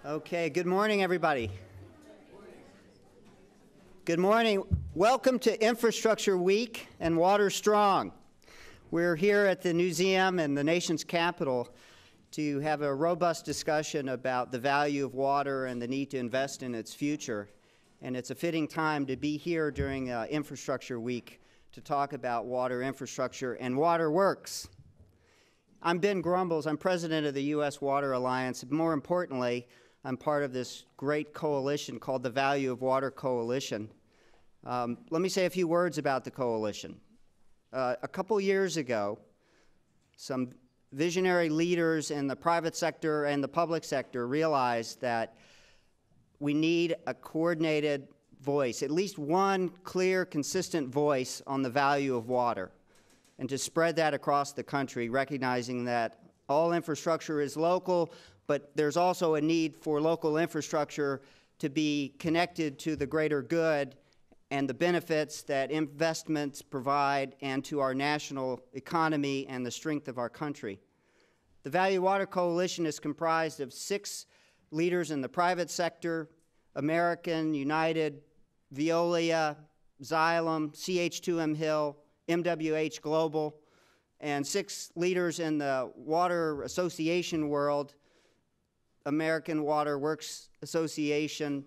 Okay, good morning, everybody. Good morning. Welcome to Infrastructure Week and Water Strong. We're here at the museum and the nation's capital to have a robust discussion about the value of water and the need to invest in its future. And it's a fitting time to be here during Infrastructure Week to talk about water infrastructure and water works. I'm Ben Grumbles. I'm president of the U.S. Water Alliance. More importantly, I'm part of this great coalition called the Value of Water Coalition. Let me say a few words about the coalition. A couple years ago, some visionary leaders in the private sector and the public sector realized that we need a coordinated voice, at least one clear, consistent voice on the value of water, and to spread that across the country, recognizing that all infrastructure is local, but there's also a need for local infrastructure to be connected to the greater good and the benefits that investments provide and to our national economy and the strength of our country. The Value Water Coalition is comprised of 6 leaders in the private sector: American, United, Veolia, Xylem, CH2M Hill, MWH Global, and 6 leaders in the water association world: American Water Works Association,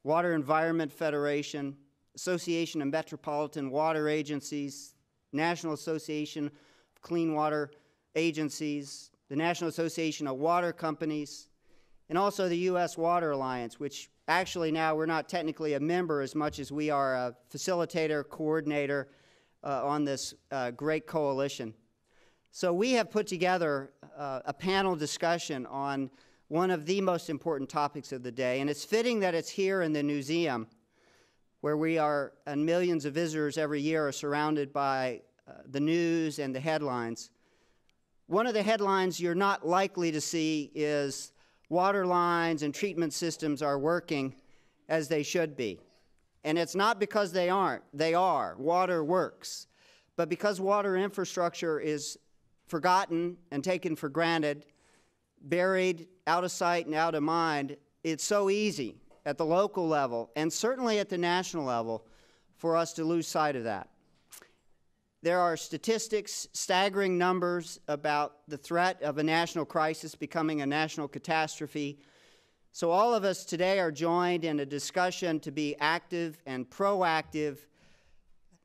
Water Environment Federation, Association of Metropolitan Water Agencies, National Association of Clean Water Agencies, the National Association of Water Companies, and also the U.S. Water Alliance, which actually now we're not technically a member as much as we are a facilitator, coordinator on this great coalition. So we have put together a panel discussion on one of the most important topics of the day, and it's fitting that it's here in the museum, where we are, and millions of visitors every year are surrounded by the news and the headlines. One of the headlines you're not likely to see is water lines and treatment systems are working as they should be. And it's not because they aren't. They are. Water works. But because water infrastructure is forgotten and taken for granted, buried out of sight and out of mind, it's so easy at the local level and certainly at the national level for us to lose sight of that. There are statistics, staggering numbers about the threat of a national crisis becoming a national catastrophe. So all of us today are joined in a discussion to be active and proactive.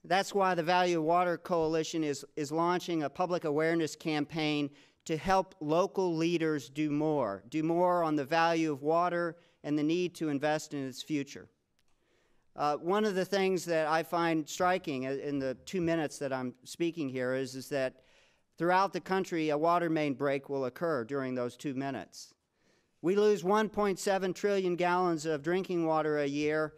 That's why the Value of Water Coalition is launching a public awareness campaign to help local leaders do more on the value of water and the need to invest in its future. One of the things that I find striking in the 2 minutes that I'm speaking here is that throughout the country, a water main break will occur during those 2 minutes. We lose 1.7 trillion gallons of drinking water a year.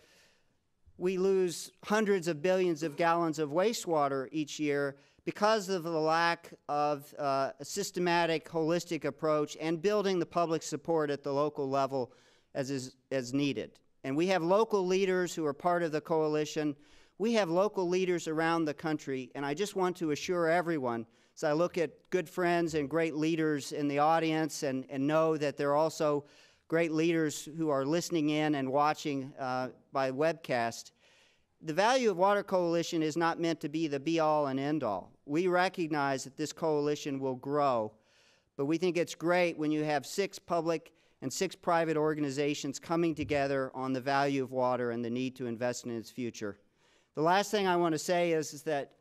We lose hundreds of billions of gallons of wastewater each year because of the lack of a systematic, holistic approach and building the public support at the local level as needed. And we have local leaders who are part of the coalition. We have local leaders around the country, and I just want to assure everyone, as I look at good friends and great leaders in the audience and know that there are also great leaders who are listening in and watching by webcast, the Value of Water Coalition is not meant to be the be-all and end-all. We recognize that this coalition will grow, but we think it's great when you have 6 public and 6 private organizations coming together on the value of water and the need to invest in its future. The last thing I want to say is that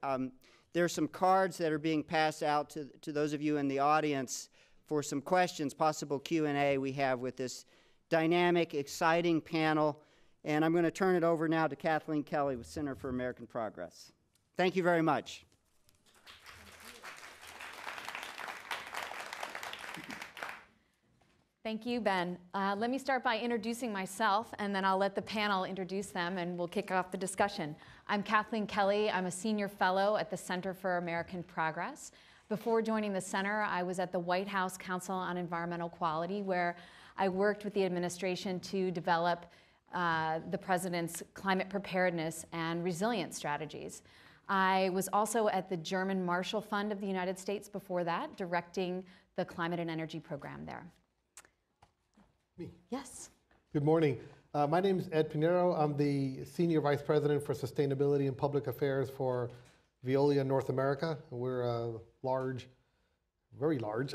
there are some cards that are being passed out to those of you in the audience for some questions, possible Q&A we have with this dynamic, exciting panel. And I'm going to turn it over now to Kathleen Kelly with Center for American Progress. Thank you very much. Thank you, Ben. Let me start by introducing myself, and then I'll let the panel introduce them, and we'll kick off the discussion. I'm Kathleen Kelly. I'm a senior fellow at the Center for American Progress. Before joining the center, I was at the White House Council on Environmental Quality, where I worked with the administration to develop the president's climate preparedness and resilience strategies. I was also at the German Marshall Fund of the United States before that, directing the climate and energy program there. Me. Yes. Good morning. My name is Ed Pinero. I'm the Senior Vice President for Sustainability and Public Affairs for Veolia North America. We're a large, very large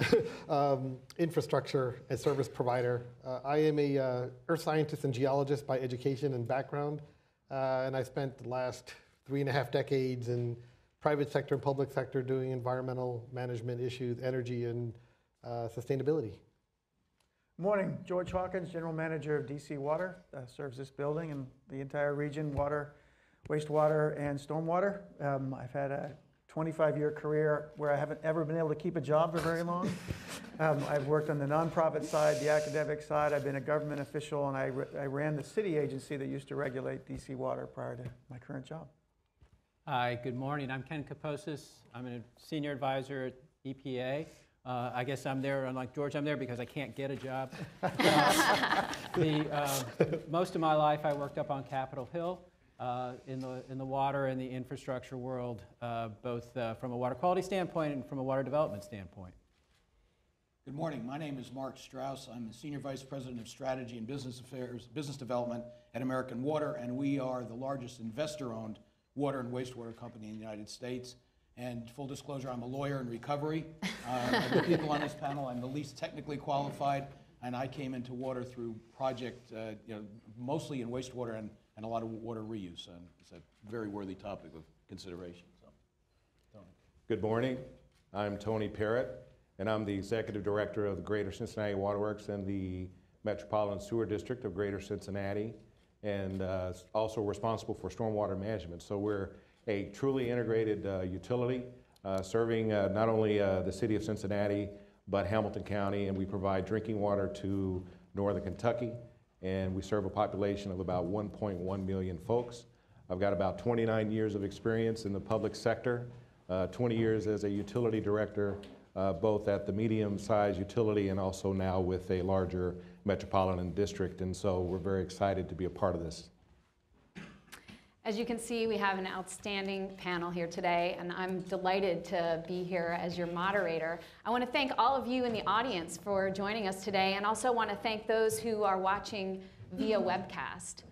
infrastructure and service provider. I am a earth scientist and geologist by education and background, and I spent the last 3.5 decades in private sector and public sector doing environmental management issues, energy, and sustainability. Morning, George Hawkins, General Manager of DC Water, serves this building and the entire region, water, wastewater, and stormwater. I've had a 25-year career where I haven't ever been able to keep a job for very long. I've worked on the nonprofit side, the academic side. I've been a government official, and I ran the city agency that used to regulate DC Water prior to my current job. Hi, good morning. I'm Ken Kaposis. I'm a senior advisor at EPA. I guess I'm there, unlike George, I'm there because I can't get a job. Most of my life I worked up on Capitol Hill in the water and the infrastructure world, both from a water quality standpoint and from a water development standpoint. Good morning. My name is Mark Strauss. I'm the Senior Vice President of Strategy and Business Affairs, Business Development at American Water, and we are the largest investor-owned water and wastewater company in the United States. And full disclosure, I'm a lawyer in recovery. Of the people on this panel, I'm the least technically qualified, and I came into water through project, mostly in wastewater and a lot of water reuse. And it's a very worthy topic of consideration. So, Tony. Good morning. I'm Tony Parrott, and I'm the Executive Director of the Greater Cincinnati Waterworks and the Metropolitan Sewer District of Greater Cincinnati, and also responsible for stormwater management. So we're a truly integrated utility serving not only the city of Cincinnati, but Hamilton County, and we provide drinking water to northern Kentucky, and we serve a population of about 1.1 million folks. I've got about 29 years of experience in the public sector, 20 years as a utility director, both at the medium-sized utility and also now with a larger metropolitan district, and so we're very excited to be a part of this. As you can see, we have an outstanding panel here today, and I'm delighted to be here as your moderator. I want to thank all of you in the audience for joining us today, and also want to thank those who are watching via webcast.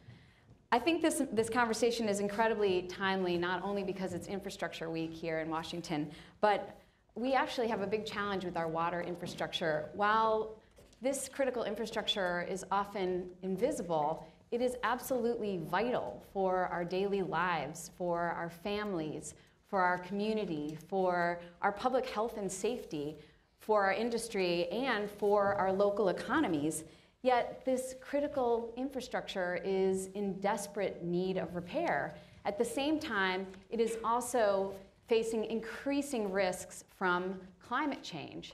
I think this conversation is incredibly timely, not only because it's Infrastructure Week here in Washington, but we actually have a big challenge with our water infrastructure. While this critical infrastructure is often invisible, it is absolutely vital for our daily lives, for our families, for our community, for our public health and safety, for our industry, and for our local economies. Yet this critical infrastructure is in desperate need of repair. At the same time, it is also facing increasing risks from climate change.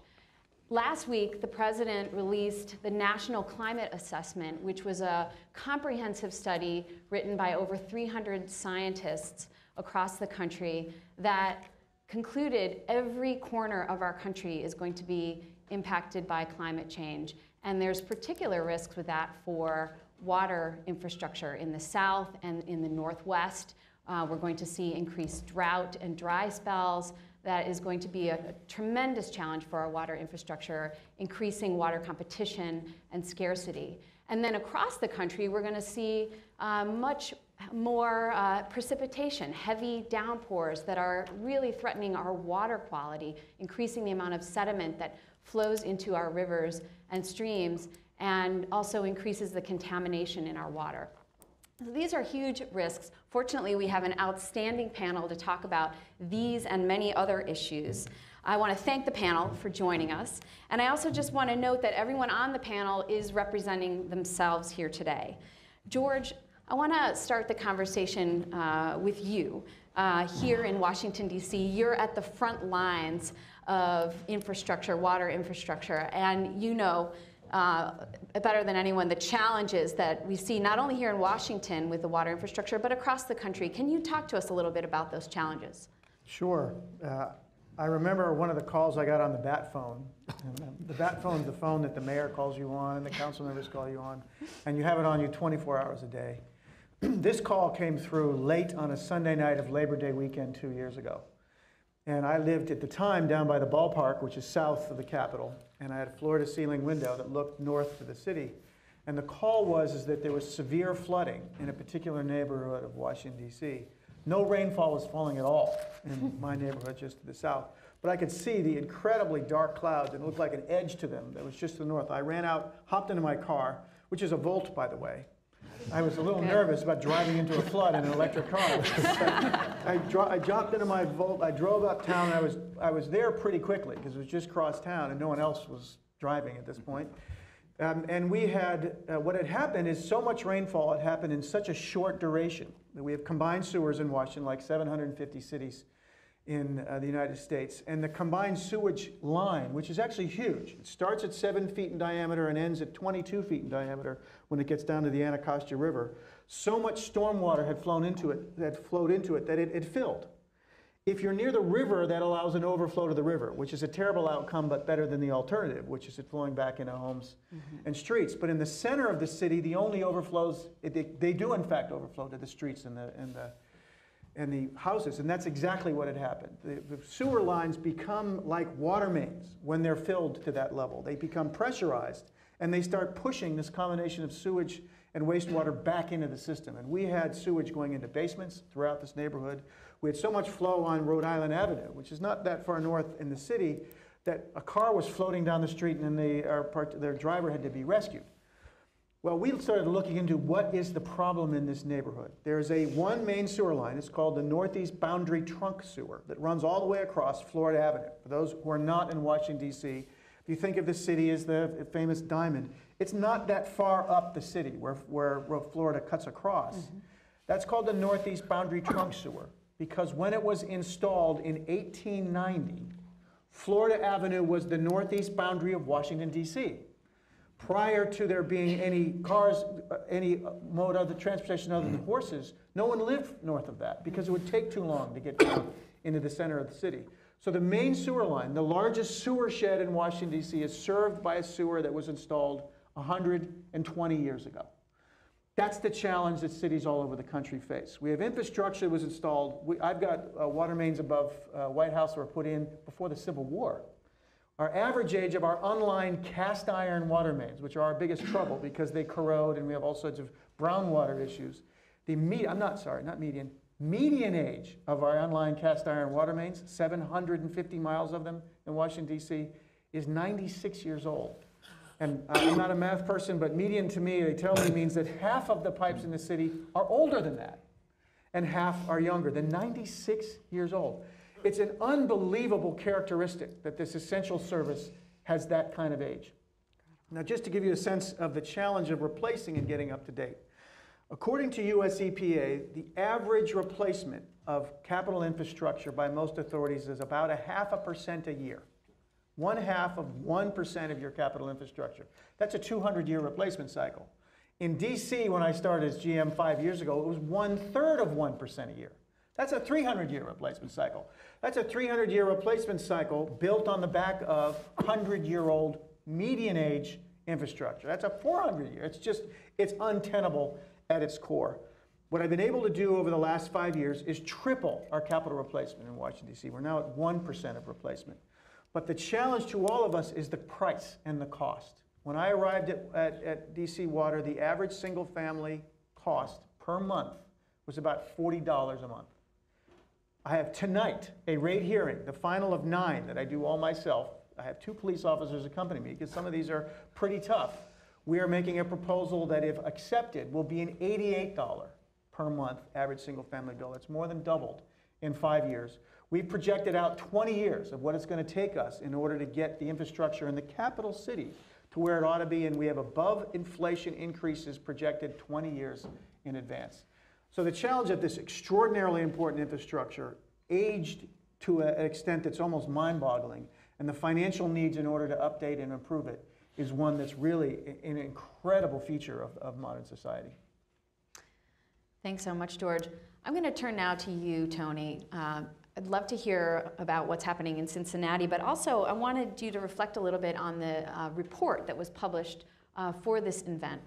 Last week, the President released the National Climate Assessment, which was a comprehensive study written by over 300 scientists across the country that concluded every corner of our country is going to be impacted by climate change. And there's particular risks with that for water infrastructure in the South and in the Northwest. We're going to see increased drought and dry spells. That is going to be a tremendous challenge for our water infrastructure, increasing water competition and scarcity. And then across the country, we're going to see much more precipitation, heavy downpours that are really threatening our water quality, increasing the amount of sediment that flows into our rivers and streams, and also increases the contamination in our water. So these are huge risks. Fortunately, we have an outstanding panel to talk about these and many other issues. I want to thank the panel for joining us. And I also just want to note that everyone on the panel is representing themselves here today. George, I want to start the conversation with you. Here in Washington, D.C., you're at the front lines of infrastructure, water infrastructure, and you know better than anyone the challenges that we see not only here in Washington with the water infrastructure, but across the country. Can you talk to us a little bit about those challenges? Sure. I remember one of the calls I got on the bat phone. The bat phone is the phone that the mayor calls you on and the council members call you on, and you have it on you 24 hours a day. This call came through late on a Sunday night of Labor Day weekend 2 years ago. And I lived at the time down by the ballpark, which is south of the Capitol, and I had a floor-to-ceiling window that looked north to the city. And the call was that there was severe flooding in a particular neighborhood of Washington, D.C. No rainfall was falling at all in my neighborhood just to the south. But I could see the incredibly dark clouds, and it looked like an edge to them that was just to the north. I ran out, hopped into my car, which is a Volt, by the way. I was a little nervous about driving into a flood in an electric car. I dropped into my Volt, I drove uptown, and I was there pretty quickly because it was just cross town and no one else was driving at this point. And we had, what had happened is so much rainfall had happened in such a short duration that we have combined sewers in Washington, like 750 cities in the United States. And the combined sewage line, which is actually huge, it starts at 7 feet in diameter and ends at 22 feet in diameter when it gets down to the Anacostia River. So much stormwater had flowed into it that it filled. If you're near the river, that allows an overflow to the river, which is a terrible outcome, but better than the alternative, which is it flowing back into homes and streets. But in the center of the city, the only overflows, they do in fact overflow to the streets and the houses, and that's exactly what had happened. The sewer lines become like water mains when they're filled to that level. They become pressurized, and they start pushing this combination of sewage and wastewater back into the system. And we had sewage going into basements throughout this neighborhood. We had so much flow on Rhode Island Avenue, which is not that far north in the city, that a car was floating down the street and their driver had to be rescued. Well, we started looking into what is the problem in this neighborhood. There's one main sewer line. It's called the Northeast Boundary Trunk Sewer that runs all the way across Florida Avenue. For those who are not in Washington, D.C., if you think of the city as the famous diamond, it's not that far up the city where Florida cuts across. That's called the Northeast Boundary Trunk Sewer because when it was installed in 1890, Florida Avenue was the northeast boundary of Washington, D.C. Prior to there being any cars, any mode of the transportation other than horses, no one lived north of that because it would take too long to get down into the center of the city. So the main sewer line, the largest sewer shed in Washington, D.C., is served by a sewer that was installed 120 years ago. That's the challenge that cities all over the country face. We have infrastructure that was installed. I've got water mains above White House that were put in before the Civil War. Our average age of our unlined cast iron water mains, which are our biggest trouble because they corrode and we have all sorts of brown water issues. Median age of our unlined cast iron water mains, 750 miles of them in Washington, D.C., is 96 years old. And I'm not a math person, but median to me, they tell me, means that half of the pipes in the city are older than that, and half are younger than 96 years old. It's an unbelievable characteristic that this essential service has that kind of age. Now, just to give you a sense of the challenge of replacing and getting up to date, according to US EPA, the average replacement of capital infrastructure by most authorities is about 0.5% a year. 0.5% of your capital infrastructure. That's a 200-year replacement cycle. In DC, when I started as GM 5 years ago, it was 1/3 of 1% a year. That's a 300-year replacement cycle. That's a 300-year replacement cycle built on the back of 100-year-old median age infrastructure. That's a 400-year. It's untenable at its core. What I've been able to do over the last 5 years is triple our capital replacement in Washington, D.C. We're now at 1% of replacement. But the challenge to all of us is the price and the cost. When I arrived at DC Water, the average single family cost per month was about $40 a month. I have tonight a rate hearing, the final of 9 that I do all myself. I have 2 police officers accompany me because some of these are pretty tough. We are making a proposal that, if accepted, will be an $88 per month average single family bill. It's more than doubled in 5 years. We've projected out 20 years of what it's going to take us in order to get the infrastructure in the capital city to where it ought to be, and we have above inflation increases projected 20 years in advance. So the challenge of this extraordinarily important infrastructure, aged to an extent that's almost mind-boggling, and the financial needs in order to update and improve it, is one that's really an incredible feature of modern society. Thanks so much, George. I'm going to turn now to you, Tony. I'd love to hear about what's happening in Cincinnati, but also I wanted you to reflect a little bit on the report that was published for this event,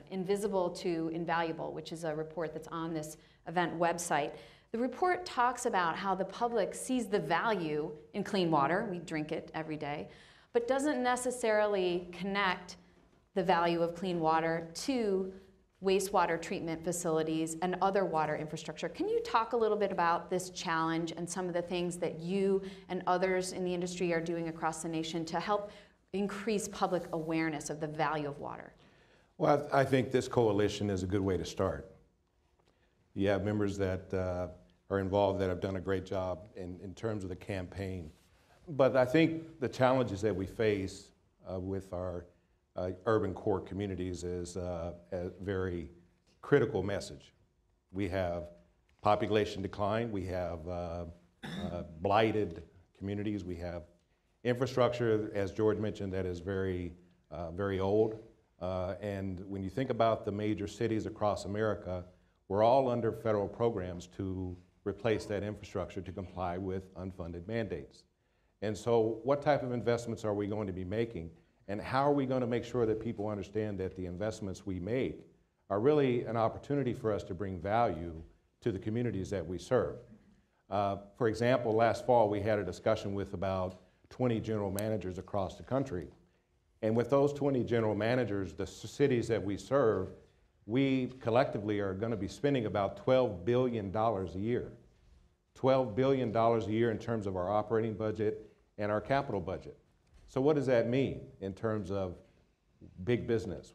Invisible to Invaluable, which is a report that's on this event website. The report talks about how the public sees the value in clean water, we drink it every day, but doesn't necessarily connect the value of clean water to wastewater treatment facilities and other water infrastructure. Can you talk a little bit about this challenge and some of the things that you and others in the industry are doing across the nation to help increase public awareness of the value of water? Well, I think this coalition is a good way to start. You have members that are involved that have done a great job in terms of the campaign. But I think the challenges that we face with our urban core communities is a very critical message. We have population decline, we have blighted communities, we have infrastructure, as George mentioned, that is very old. And when you think about the major cities across America, we're all under federal programs to replace that infrastructure to comply with unfunded mandates. And so what type of investments are we going to be making? And how are we going to make sure that people understand that the investments we make are really an opportunity for us to bring value to the communities that we serve? For example, last fall we had a discussion with about 20 general managers across the country. And with those 20 general managers, the cities that we serve, we collectively are going to be spending about $12 billion a year. $12 billion a year in terms of our operating budget and our capital budget. So what does that mean in terms of big business?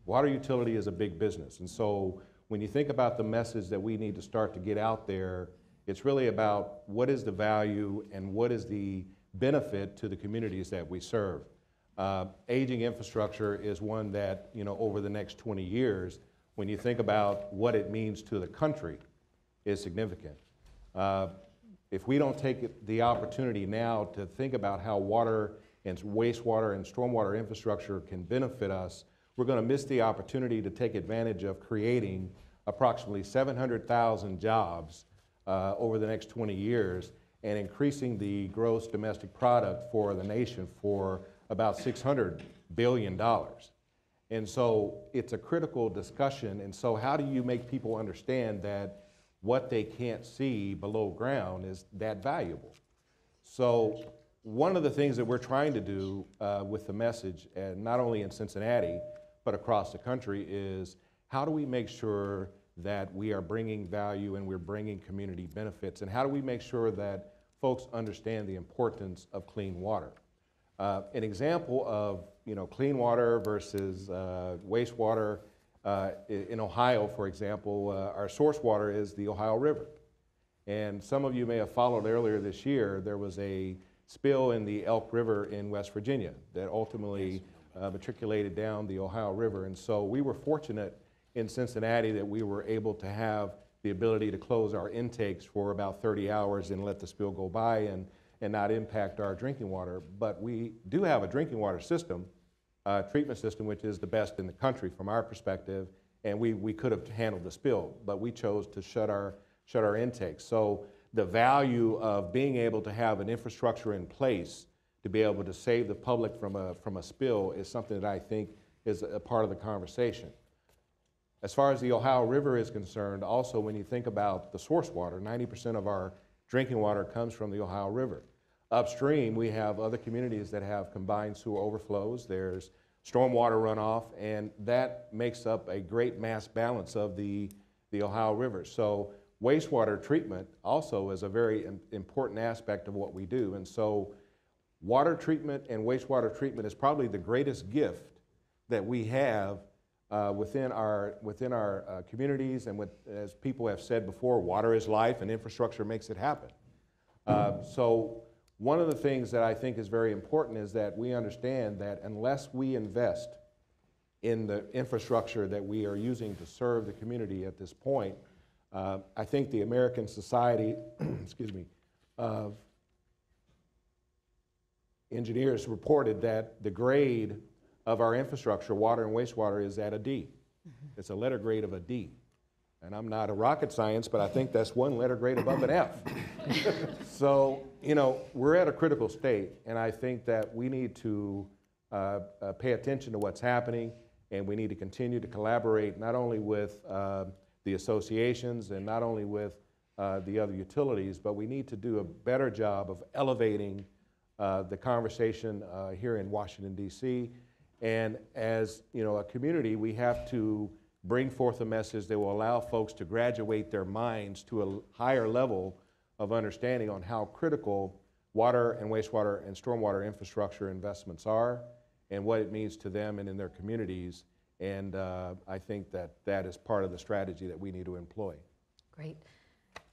Water utility is a big business. And so when you think about the message that we need to start to get out there, it's really about what is the value and what is the benefit to the communities that we serve. Aging infrastructure is one that, over the next 20 years, when you think about what it means to the country, is significant. If we don't take the opportunity now to think about how water and wastewater and stormwater infrastructure can benefit us, we're going to miss the opportunity to take advantage of creating approximately 700,000 jobs over the next 20 years and increasing the gross domestic product for the nation for about $600 billion. And so it's a critical discussion. And so how do you make people understand that what they can't see below ground is that valuable? So one of the things that we're trying to do with the message, and not only in Cincinnati, but across the country, is how do we make sure that we are bringing value and we're bringing community benefits? And how do we make sure that folks understand the importance of clean water? An example of clean water versus wastewater, in Ohio, for example, our source water is the Ohio River. And some of you may have followed earlier this year, there was a spill in the Elk River in West Virginia that ultimately matriculated down the Ohio River. And so we were fortunate in Cincinnati that we were able to have the ability to close our intakes for about 30 hours and let the spill go by and not impact our drinking water. But we do have a drinking water system, treatment system, which is the best in the country from our perspective, and we could have handled the spill, but we chose to shut our intakes. So the value of being able to have an infrastructure in place to be able to save the public from a spill is something that I think is a part of the conversation. As far as the Ohio River is concerned, also when you think about the source water, 90% of our drinking water comes from the Ohio River. Upstream, we have other communities that have combined sewer overflows. There's stormwater runoff, and that makes up a great mass balance of the Ohio River. So wastewater treatment also is a very important aspect of what we do. And so water treatment and wastewater treatment is probably the greatest gift that we have within our communities. And as people have said before, water is life and infrastructure makes it happen. So one of the things that I think is very important is that we understand that unless we invest in the infrastructure that we are using to serve the community at this point, I think the American Society excuse me, of Engineers reported that the grade of our infrastructure, water and wastewater, is at a D. It's a letter grade of a D. And I'm not a rocket science, but I think that's one letter grade above an F. So, we're at a critical state, and I think that we need to pay attention to what's happening, and we need to continue to collaborate not only with the associations and not only with the other utilities, but we need to do a better job of elevating the conversation here in Washington, D.C., And as a community, we have to bring forth a message that will allow folks to graduate their minds to a higher level of understanding on how critical water and wastewater and stormwater infrastructure investments are and what it means to them and in their communities. And I think that is part of the strategy that we need to employ. Great.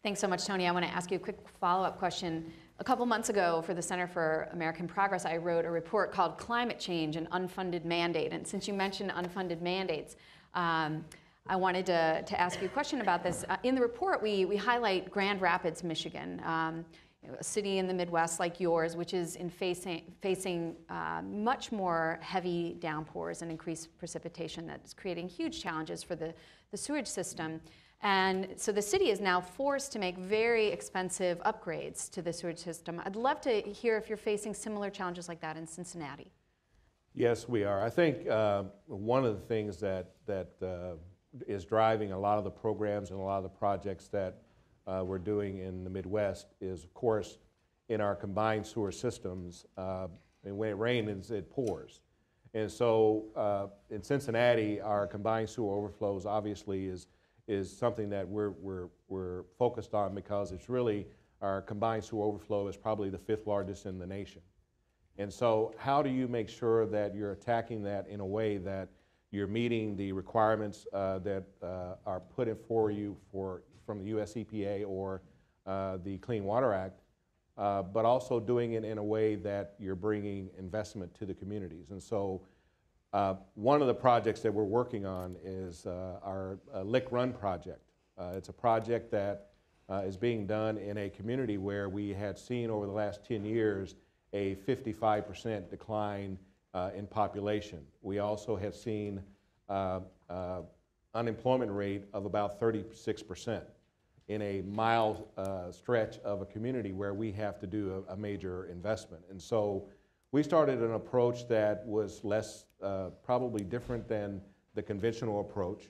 Thanks so much, Tony. I want to ask you a quick follow-up question. A couple months ago, for the Center for American Progress, I wrote a report called Climate Change, an Unfunded Mandate. And since you mentioned unfunded mandates, I wanted to ask you a question about this. In the report, we highlight Grand Rapids, Michigan, a city in the Midwest like yours, which is facing much more heavy downpours and increased precipitation that is creating huge challenges for the sewage system. And so the city is now forced to make very expensive upgrades to the sewage system. I'd love to hear if you're facing similar challenges like that in Cincinnati. Yes, we are. I think one of the things that is driving a lot of the programs and a lot of the projects that we're doing in the Midwest is, of course, in our combined sewer systems. And when it rains, it pours. And so in Cincinnati, our combined sewer overflows obviously is something that we're focused on, because it's really, our combined sewer overflow is probably the 5th largest in the nation. And so how do you make sure that you're attacking that in a way that you're meeting the requirements that are put in for you from the US EPA or the Clean Water Act, but also doing it in a way that you're bringing investment to the communities? And so one of the projects that we're working on is our Lick Run project. It's a project that is being done in a community where we had seen over the last 10 years a 55% decline in population. We also have seen unemployment rate of about 36% in a mile stretch of a community where we have to do a major investment. And so we started an approach that was less, probably different than the conventional approach,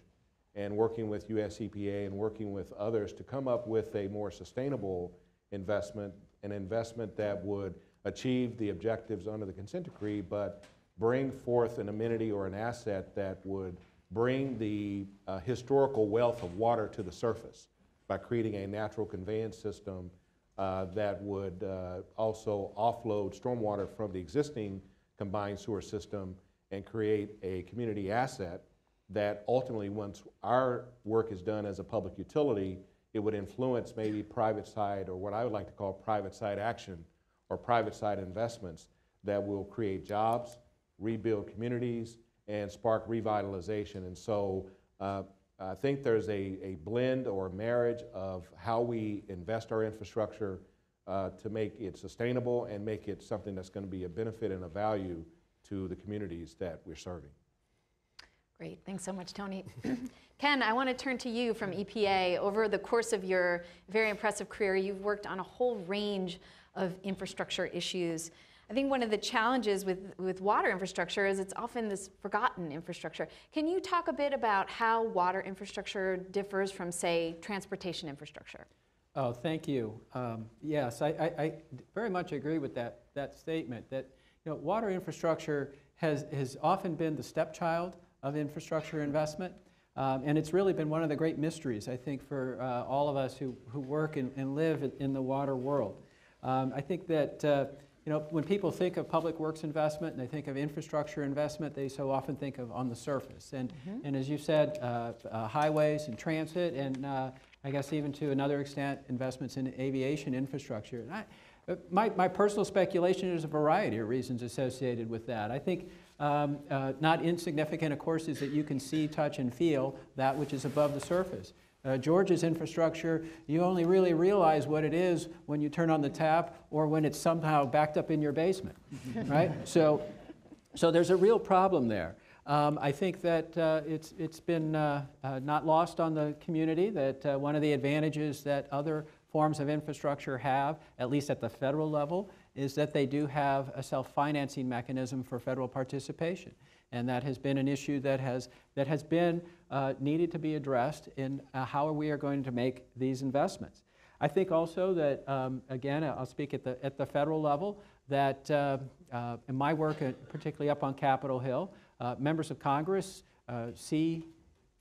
and working with US EPA and working with others to come up with a more sustainable investment, an investment that would achieve the objectives under the consent decree, but bring forth an amenity or an asset that would bring the historical wealth of water to the surface by creating a natural conveyance system that would also offload stormwater from the existing combined sewer system and create a community asset that ultimately, once our work is done as a public utility, it would influence maybe private side, or what I would like to call private side action or private side investments that will create jobs, rebuild communities, and spark revitalization. And so I think there's a blend or marriage of how we invest our infrastructure to make it sustainable and make it something that's going to be a benefit and a value to the communities that we're serving. Great, thanks so much, Tony. Ken, I want to turn to you from EPA. Over the course of your very impressive career, you've worked on a whole range of infrastructure issues. I think one of the challenges with water infrastructure is it's often this forgotten infrastructure. Can you talk a bit about how water infrastructure differs from, say, transportation infrastructure? Oh, thank you. Yes, I very much agree with that statement, that water infrastructure has often been the stepchild of infrastructure investment. And it's really been one of the great mysteries, I think, for all of us who work and live in the water world. I think that when people think of public works investment and they think of infrastructure investment, they so often think of on the surface. And, and as you said, highways and transit, and I guess even to another extent, investments in aviation infrastructure. And my personal speculation is a variety of reasons associated with that. I think not insignificant, of course, is that you can see, touch, and feel that which is above the surface. Georgia's infrastructure, you only really realize what it is when you turn on the tap or when it's somehow backed up in your basement, right? So there's a real problem there. I think that it's been not lost on the community that one of the advantages that other forms of infrastructure have, at least at the federal level, is that they do have a self-financing mechanism for federal participation. And that has been an issue that has been needed to be addressed in how we are going to make these investments. I think also that, again, I'll speak at the federal level, that in my work, particularly up on Capitol Hill, Members of Congress see,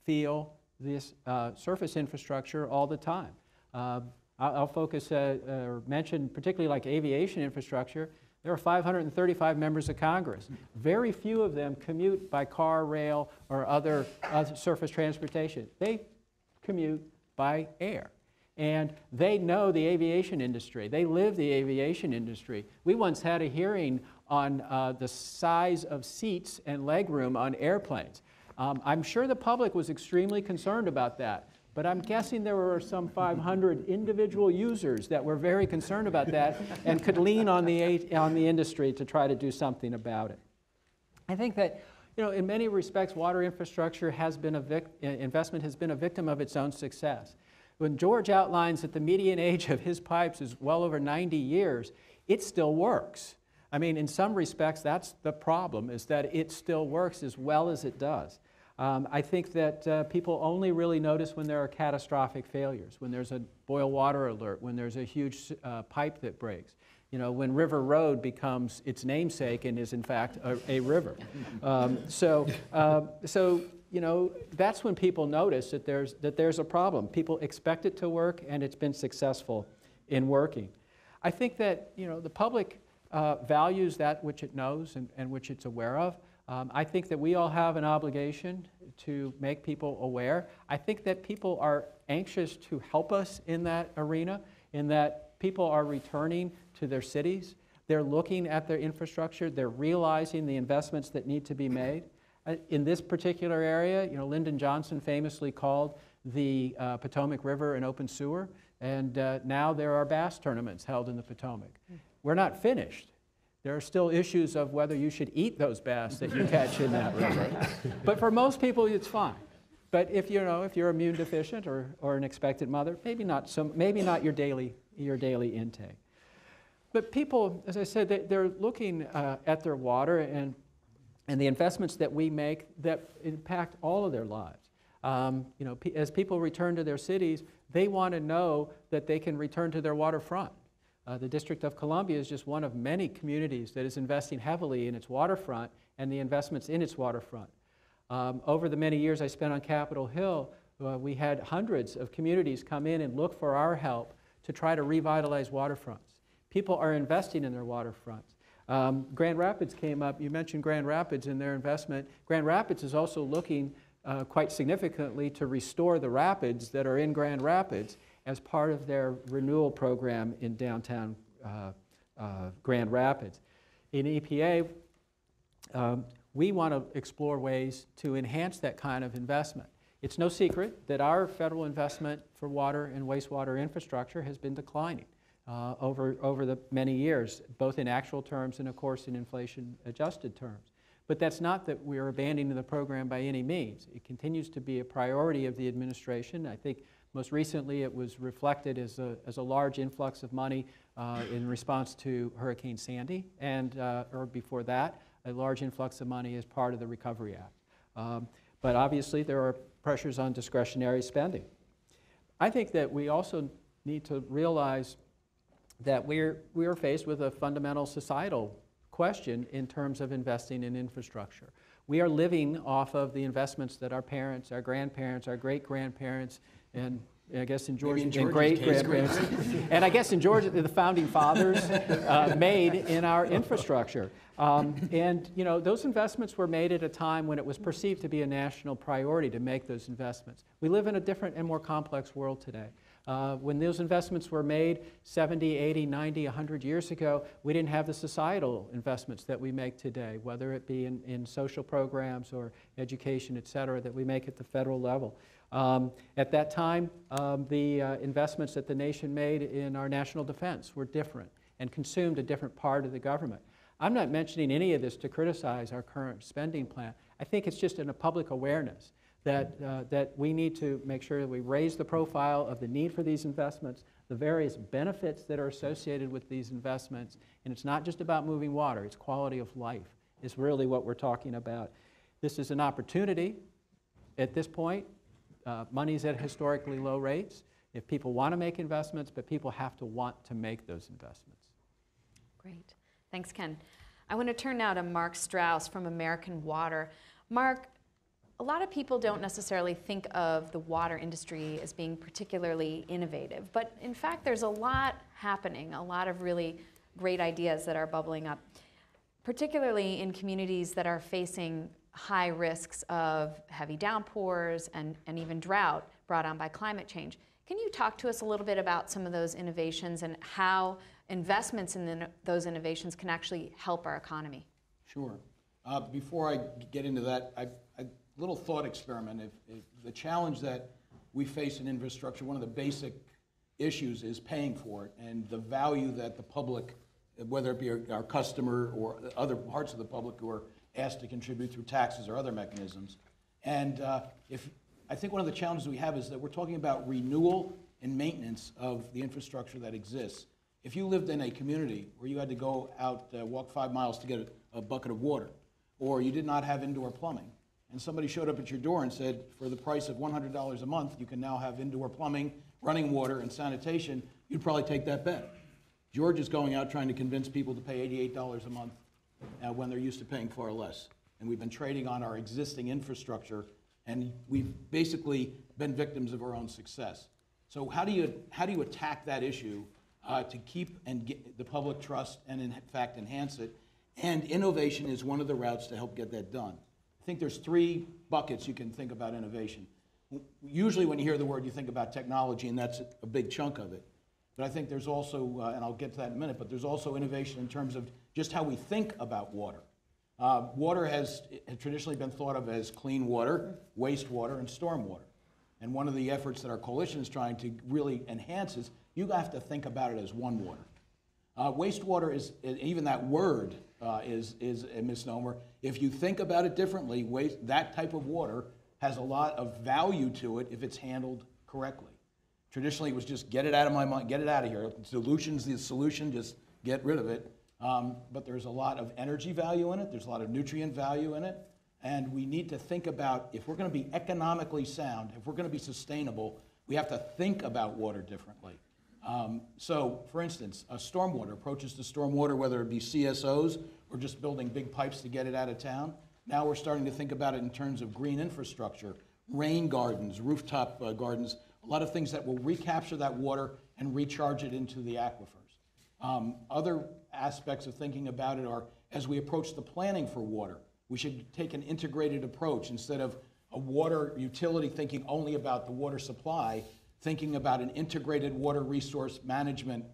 feel this surface infrastructure all the time. I'll focus or mention particularly like aviation infrastructure. There are 535 members of Congress. Very few of them commute by car, rail, or other surface transportation. They commute by air. And they know the aviation industry. They live the aviation industry. We once had a hearing on the size of seats and legroom on airplanes. I'm sure the public was extremely concerned about that. But I'm guessing there were some 500 individual users that were very concerned about that and could lean on the industry to try to do something about it. I think that, in many respects, water infrastructure has been investment has been a victim of its own success. When George outlines that the median age of his pipes is well over 90 years, it still works. I mean, in some respects, that's the problem, is that it still works as well as it does. I think that people only really notice when there are catastrophic failures, when there's a boil water alert, when there's a huge pipe that breaks. When River Road becomes its namesake and is in fact a river. That's when people notice that there's a problem. People expect it to work, and it's been successful in working. I think that the public values that which it knows and which it's aware of. I think that we all have an obligation to make people aware. I think that people are anxious to help us in that arena, in that people are returning to their cities. They're looking at their infrastructure. They're realizing the investments that need to be made. In this particular area, Lyndon Johnson famously called the Potomac River an open sewer, and now there are bass tournaments held in the Potomac. We're not finished. There are still issues of whether you should eat those bass that you catch in that river. But for most people, it's fine. But if you're immune deficient or an expectant mother, maybe not your daily intake. But people, as I said, they're looking at their water and the investments that we make that impact all of their lives. As people return to their cities, they want to know that they can return to their waterfront. The District of Columbia is just one of many communities that is investing heavily in its waterfront and the investments in its waterfront. Over the many years I spent on Capitol Hill, we had hundreds of communities come in and look for our help to try to revitalize waterfronts. People are investing in their waterfronts. Grand Rapids came up. You mentioned Grand Rapids and their investment. Grand Rapids is also looking quite significantly to restore the rapids that are in Grand Rapids as part of their renewal program in downtown Grand Rapids. In EPA, we want to explore ways to enhance that kind of investment. It's no secret that our federal investment for water and wastewater infrastructure has been declining over the many years, both in actual terms and, of course, in inflation-adjusted terms. But that's not that we're abandoning the program by any means. It continues to be a priority of the administration. I think most recently it was reflected as a large influx of money in response to Hurricane Sandy, and or before that, a large influx of money as part of the Recovery Act. But obviously there are pressures on discretionary spending. I think that we also need to realize that we are faced with a fundamental societal question in terms of investing in infrastructure. We are living off of the investments that our parents, our grandparents, our great-grandparents, and I guess in Georgia, and great-grandparents, and I guess in Georgia, the founding fathers made in our infrastructure. Those investments were made at a time when it was perceived to be a national priority to make those investments. We live in a different and more complex world today. When those investments were made 70, 80, 90, 100 years ago, we didn't have the societal investments that we make today, whether it be in social programs or education, et cetera, that we make at the federal level. At that time, the investments that the nation made in our national defense were different and consumed a different part of the government. I'm not mentioning any of this to criticize our current spending plan. I think it's just in a public awareness that we need to make sure that we raise the profile of the need for these investments, the various benefits that are associated with these investments, and it's not just about moving water, it's quality of life is really what we're talking about. This is an opportunity at this point. Money's at historically low rates. If people want to make investments, but people have to want to make those investments. Great. Thanks, Ken. I want to turn now to Mark Strauss from American Water. Mark, a lot of people don't necessarily think of the water industry as being particularly innovative, but in fact there's a lot happening, a lot of really great ideas that are bubbling up, particularly in communities that are facing high risks of heavy downpours and even drought brought on by climate change. Can you talk to us a little bit about some of those innovations and how investments in those innovations can actually help our economy? Sure. Before I get into that, a little thought experiment. If the challenge that we face in infrastructure, one of the basic issues is paying for it, and the value that the public, whether it be our customer or other parts of the public who are asked to contribute through taxes or other mechanisms. And I think one of the challenges we have is that we're talking about renewal and maintenance of the infrastructure that exists. If you lived in a community where you had to go out, walk 5 miles to get a bucket of water, or you did not have indoor plumbing, and somebody showed up at your door and said, for the price of $100 a month, you can now have indoor plumbing, running water, and sanitation, you'd probably take that bet. George is going out trying to convince people to pay $88 a month when they're used to paying far less. And we've been trading on our existing infrastructure, and we've basically been victims of our own success. So how do you attack that issue to keep and get the public trust and in fact enhance it? And innovation is one of the routes to help get that done. I think there's 3 buckets you can think about innovation. Usually when you hear the word, you think about technology, and that's a big chunk of it. But I think there's also, and I'll get to that in a minute, but there's also innovation in terms of just how we think about water. Water has traditionally been thought of as clean water, wastewater, and stormwater. And one of the efforts that our coalition is trying to really enhance is you have to think about it as one water. Wastewater is, even that word is a misnomer. If you think about it differently, that type of water has a lot of value to it if it's handled correctly. Traditionally, it was just get it out of my mind, get it out of here. Solution's the solution, just get rid of it. But there's a lot of energy value in it. There's a lot of nutrient value in it. And we need to think about, if we're going to be economically sound, if we're going to be sustainable, we have to think about water differently. So, for instance, stormwater, approaches to stormwater, whether it be CSOs or just building big pipes to get it out of town. Now we're starting to think about it in terms of green infrastructure, rain gardens, rooftop gardens, a lot of things that will recapture that water and recharge it into the aquifers. Other aspects of thinking about it are, as we approach the planning for water, we should take an integrated approach instead of a water utility thinking only about the water supply, thinking about an integrated water resource management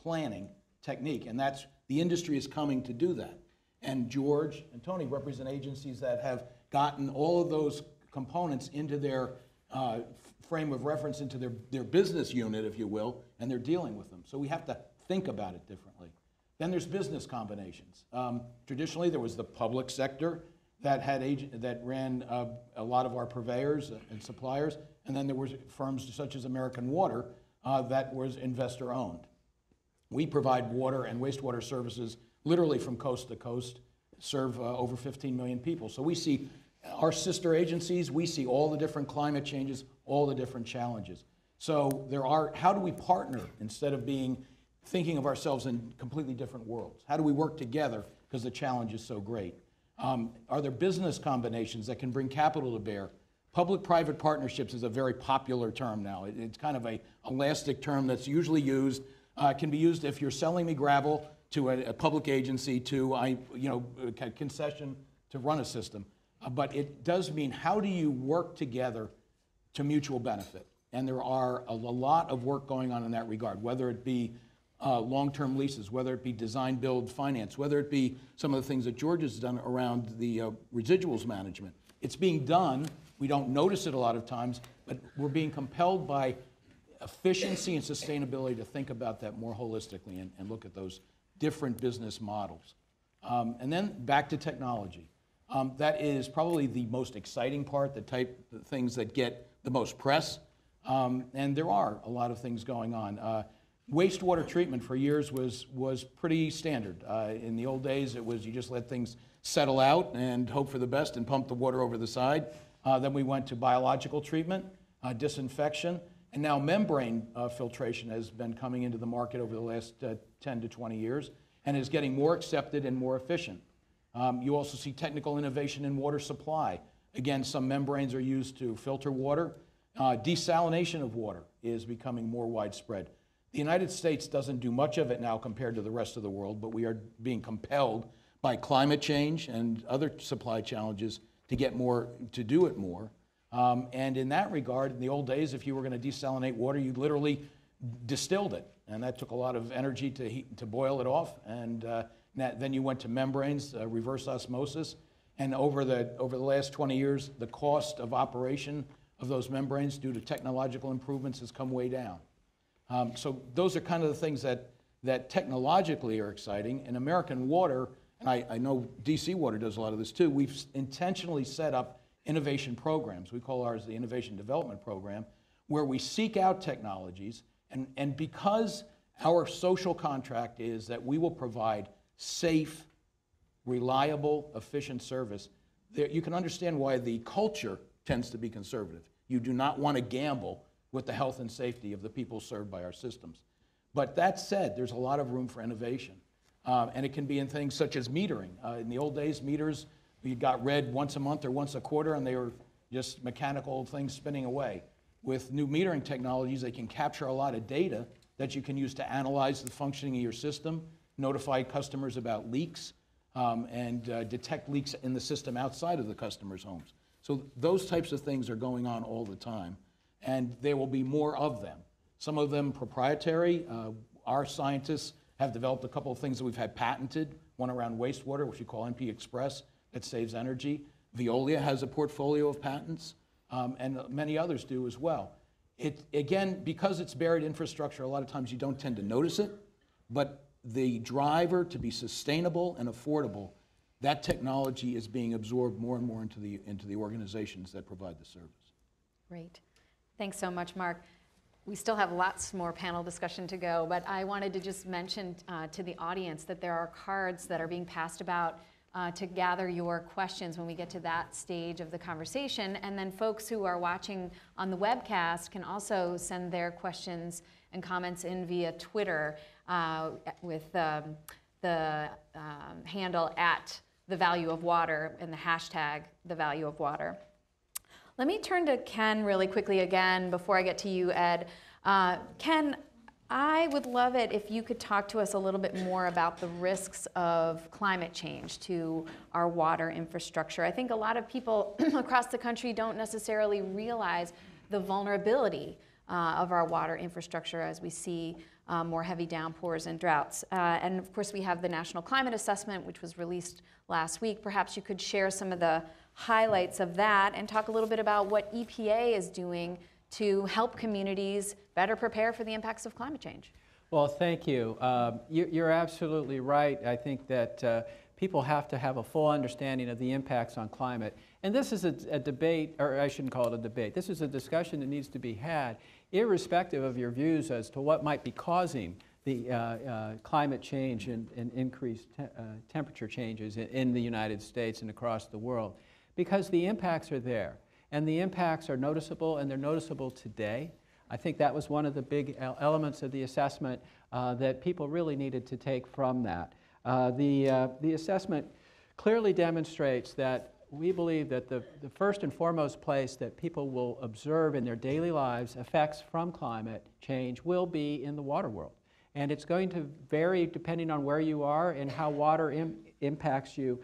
planning technique. And that's, the industry is coming to do that. And George and Tony represent agencies that have gotten all of those components into their frame of reference, into their business unit, if you will, and they're dealing with them. So we have to think about it differently. Then there's business combinations. Traditionally, there was the public sector that ran a lot of our purveyors and suppliers, and then there were firms such as American Water that was investor-owned. We provide water and wastewater services literally from coast to coast, serve over 15 million people. So we see our sister agencies, we see all the different climate changes, all the different challenges. So there are, how do we partner instead of thinking of ourselves in completely different worlds? How do we work together because the challenge is so great? Are there business combinations that can bring capital to bear? Public-private partnerships is a very popular term now. It's kind of an elastic term that's usually used. It can be used if you're selling me gravel to a public agency, to a concession to run a system. But it does mean, how do you work together to mutual benefit? And there are a lot of work going on in that regard, whether it be long-term leases, whether it be design, build, finance, whether it be some of the things that George has done around the residuals management. It's being done. We don't notice it a lot of times, but we're being compelled by efficiency and sustainability to think about that more holistically and look at those different business models. And then back to technology. That is probably the most exciting part, the type of things that get the most press. And there are a lot of things going on. Wastewater treatment for years was pretty standard. In the old days, it was you just let things settle out and hope for the best and pump the water over the side. Then we went to biological treatment, disinfection, and now membrane filtration has been coming into the market over the last 10 to 20 years. and is getting more accepted and more efficient. You also see technical innovation in water supply. Again, some membranes are used to filter water. Desalination of water is becoming more widespread. The United States doesn't do much of it now compared to the rest of the world, but we are being compelled by climate change and other supply challenges to get more, to do it more. And in that regard, in the old days, if you were going to desalinate water, you literally distilled it. And that took a lot of energy to boil it off. And then you went to membranes, reverse osmosis. And over the last 20 years, the cost of operation of those membranes due to technological improvements has come way down. So those are kind of the things that technologically are exciting. And American Water, and I know DC Water does a lot of this too, we've intentionally set up innovation programs. We call ours the Innovation Development Program, where we seek out technologies. And because our social contract is that we will provide safe, reliable, efficient service, you can understand why the culture tends to be conservative. You do not want to gamble with the health and safety of the people served by our systems. But that said, there's a lot of room for innovation. And it can be in things such as metering. In the old days, meters, you got read once a month or once a quarter, and they were just mechanical things spinning away. With new metering technologies, they can capture a lot of data that you can use to analyze the functioning of your system, notify customers about leaks, and detect leaks in the system outside of the customer's homes. So those types of things are going on all the time, and there will be more of them. Some of them proprietary. Our scientists have developed a couple of things that we've had patented, one around wastewater, which we call NP Express, that saves energy. Veolia has a portfolio of patents, and many others do as well. Again, because it's buried infrastructure, a lot of times you don't tend to notice it, but the driver to be sustainable and affordable, that technology is being absorbed more and more into the organizations that provide the service. Great. Thanks so much, Mark. We still have lots more panel discussion to go, but I wanted to just mention to the audience that there are cards that are being passed about to gather your questions when we get to that stage of the conversation. And then folks who are watching on the webcast can also send their questions and comments in via Twitter with the handle @thevalueofwater and the hashtag #thevalueofwater. Let me turn to Ken really quickly again before I get to you, Ed. Ken, I would love it if you could talk to us a little bit more about the risks of climate change to our water infrastructure. I think a lot of people across the country don't necessarily realize the vulnerability of our water infrastructure as we see more heavy downpours and droughts. And of course, we have the National Climate Assessment, which was released last week. Perhaps you could share some of the highlights of that and talk a little bit about what EPA is doing to help communities better prepare for the impacts of climate change. Well, thank you. You're absolutely right. I think that people have to have a full understanding of the impacts on climate. And this is a debate, or I shouldn't call it a debate. This is a discussion that needs to be had, irrespective of your views as to what might be causing the climate change and increased temperature changes in the United States and across the world. Because the impacts are there. And the impacts are noticeable, and they're noticeable today. I think that was one of the big elements of the assessment that people really needed to take from that. The assessment clearly demonstrates that we believe that the first and foremost place that people will observe in their daily lives effects from climate change will be in the water world. And it's going to vary depending on where you are and how water impacts you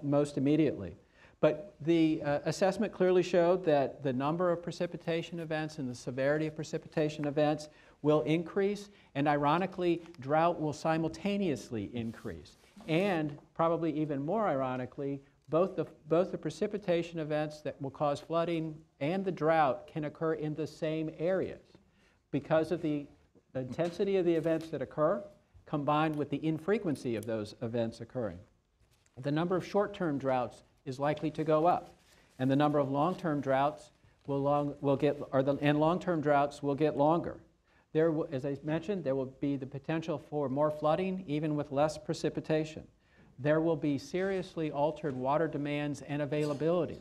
most immediately. But the assessment clearly showed that the number of precipitation events and the severity of precipitation events will increase, and ironically, drought will simultaneously increase. And probably even more ironically, both the precipitation events that will cause flooding and the drought can occur in the same areas because of the intensity of the events that occur combined with the infrequency of those events occurring. The number of short-term droughts is likely to go up, and the number of long-term droughts long-term droughts will get longer. As I mentioned, there will be the potential for more flooding, even with less precipitation. There will be seriously altered water demands and availability.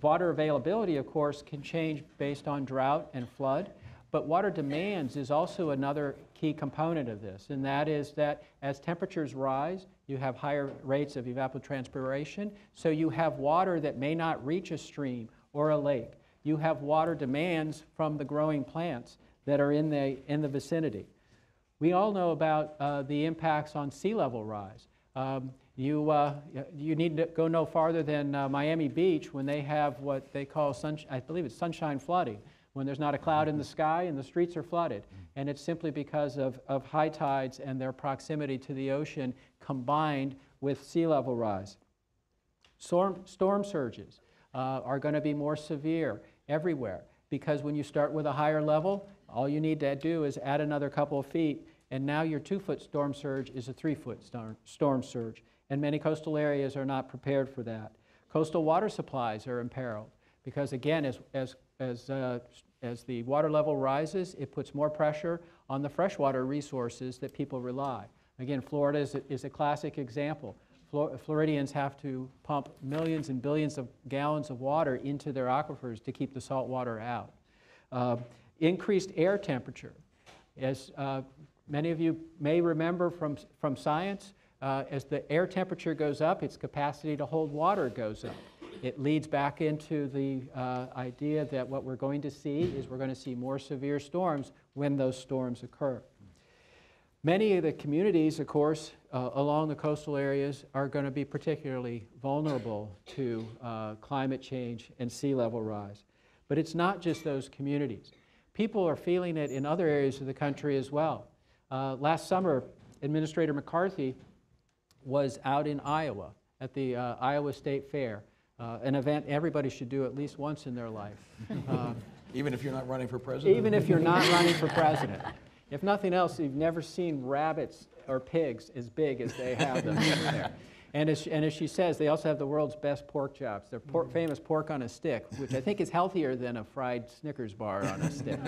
Water availability, of course, can change based on drought and flood, but water demands is also another key component of this, and that is that as temperatures rise, you have higher rates of evapotranspiration, so you have water that may not reach a stream or a lake. You have water demands from the growing plants that are in the vicinity. We all know about the impacts on sea level rise. You need to go no farther than Miami Beach when they have what they call, I believe it's sunshine flooding, when there's not a cloud in the sky and the streets are flooded. And it's simply because of high tides and their proximity to the ocean combined with sea level rise. Storm surges are going to be more severe everywhere, because when you start with a higher level, all you need to do is add another couple of feet, and now your 2-foot storm surge is a 3-foot storm surge. And many coastal areas are not prepared for that. Coastal water supplies are imperiled, because again, as the water level rises, it puts more pressure on the freshwater resources that people rely. Again, Florida is a classic example. Floridians have to pump millions and billions of gallons of water into their aquifers to keep the salt water out. Increased air temperature. As many of you may remember from science, as the air temperature goes up, its capacity to hold water goes up. It leads back into the idea that what we're going to see is we're going to see more severe storms when those storms occur. Many of the communities, of course, along the coastal areas are going to be particularly vulnerable to climate change and sea level rise. But it's not just those communities. People are feeling it in other areas of the country as well. Last summer, Administrator McCarthy was out in Iowa at the Iowa State Fair, an event everybody should do at least once in their life. Even if you're not running for president? Even if you're not running for president. If nothing else, you've never seen rabbits or pigs as big as they have them there. And as she says, they also have the world's best pork chops. They're famous pork on a stick, which I think is healthier than a fried Snickers bar on a stick.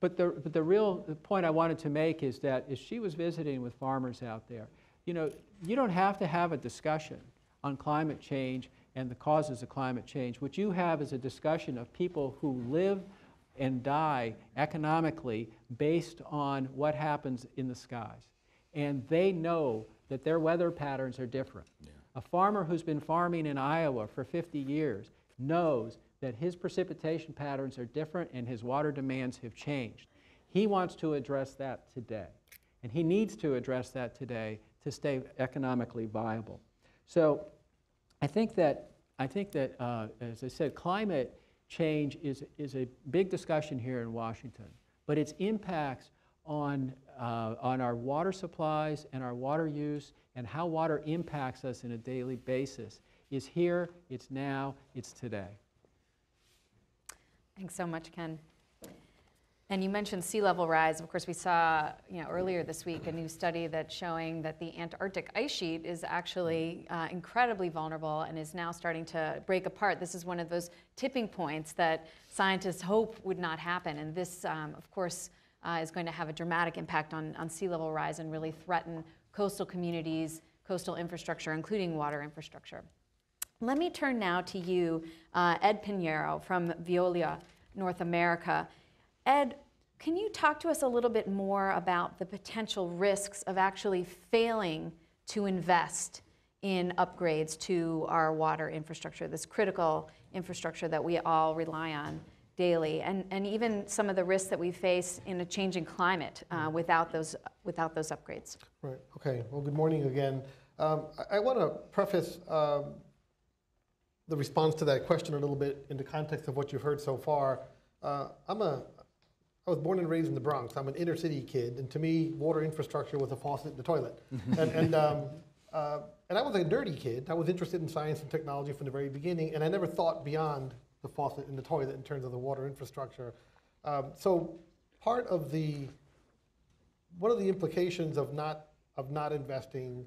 But the real point I wanted to make is that as she was visiting with farmers out there, you know, you don't have to have a discussion on climate change and the causes of climate change. What you have is a discussion of people who live and die economically based on what happens in the skies. And they know that their weather patterns are different. Yeah. A farmer who's been farming in Iowa for 50 years knows that his precipitation patterns are different and his water demands have changed. He wants to address that today. And he needs to address that today to stay economically viable. So I think that as I said, climate change is a big discussion here in Washington, but its impacts on our water supplies and our water use and how water impacts us on a daily basis is here, it's now, it's today. Thanks so much, Ken. And you mentioned sea level rise. Of course, we saw earlier this week a new study that's showing that the Antarctic ice sheet is actually incredibly vulnerable and is now starting to break apart. This is one of those tipping points that scientists hope would not happen. And this, of course, is going to have a dramatic impact on sea level rise and really threaten coastal communities, coastal infrastructure, including water infrastructure. Let me turn now to you, Ed Pinheiro from Veolia North America. Ed, can you talk to us a little bit more about the potential risks of actually failing to invest in upgrades to our water infrastructure, this critical infrastructure that we all rely on daily, and even some of the risks that we face in a changing climate without those upgrades? Right, okay, well, good morning again. I want to preface the response to that question a little bit in the context of what you've heard so far. I was born and raised in the Bronx. I'm an inner city kid, and to me, water infrastructure was a faucet in the toilet. And I was a nerdy kid. I was interested in science and technology from the very beginning, and I never thought beyond the faucet in the toilet in terms of the water infrastructure. So part of one of the implications of not investing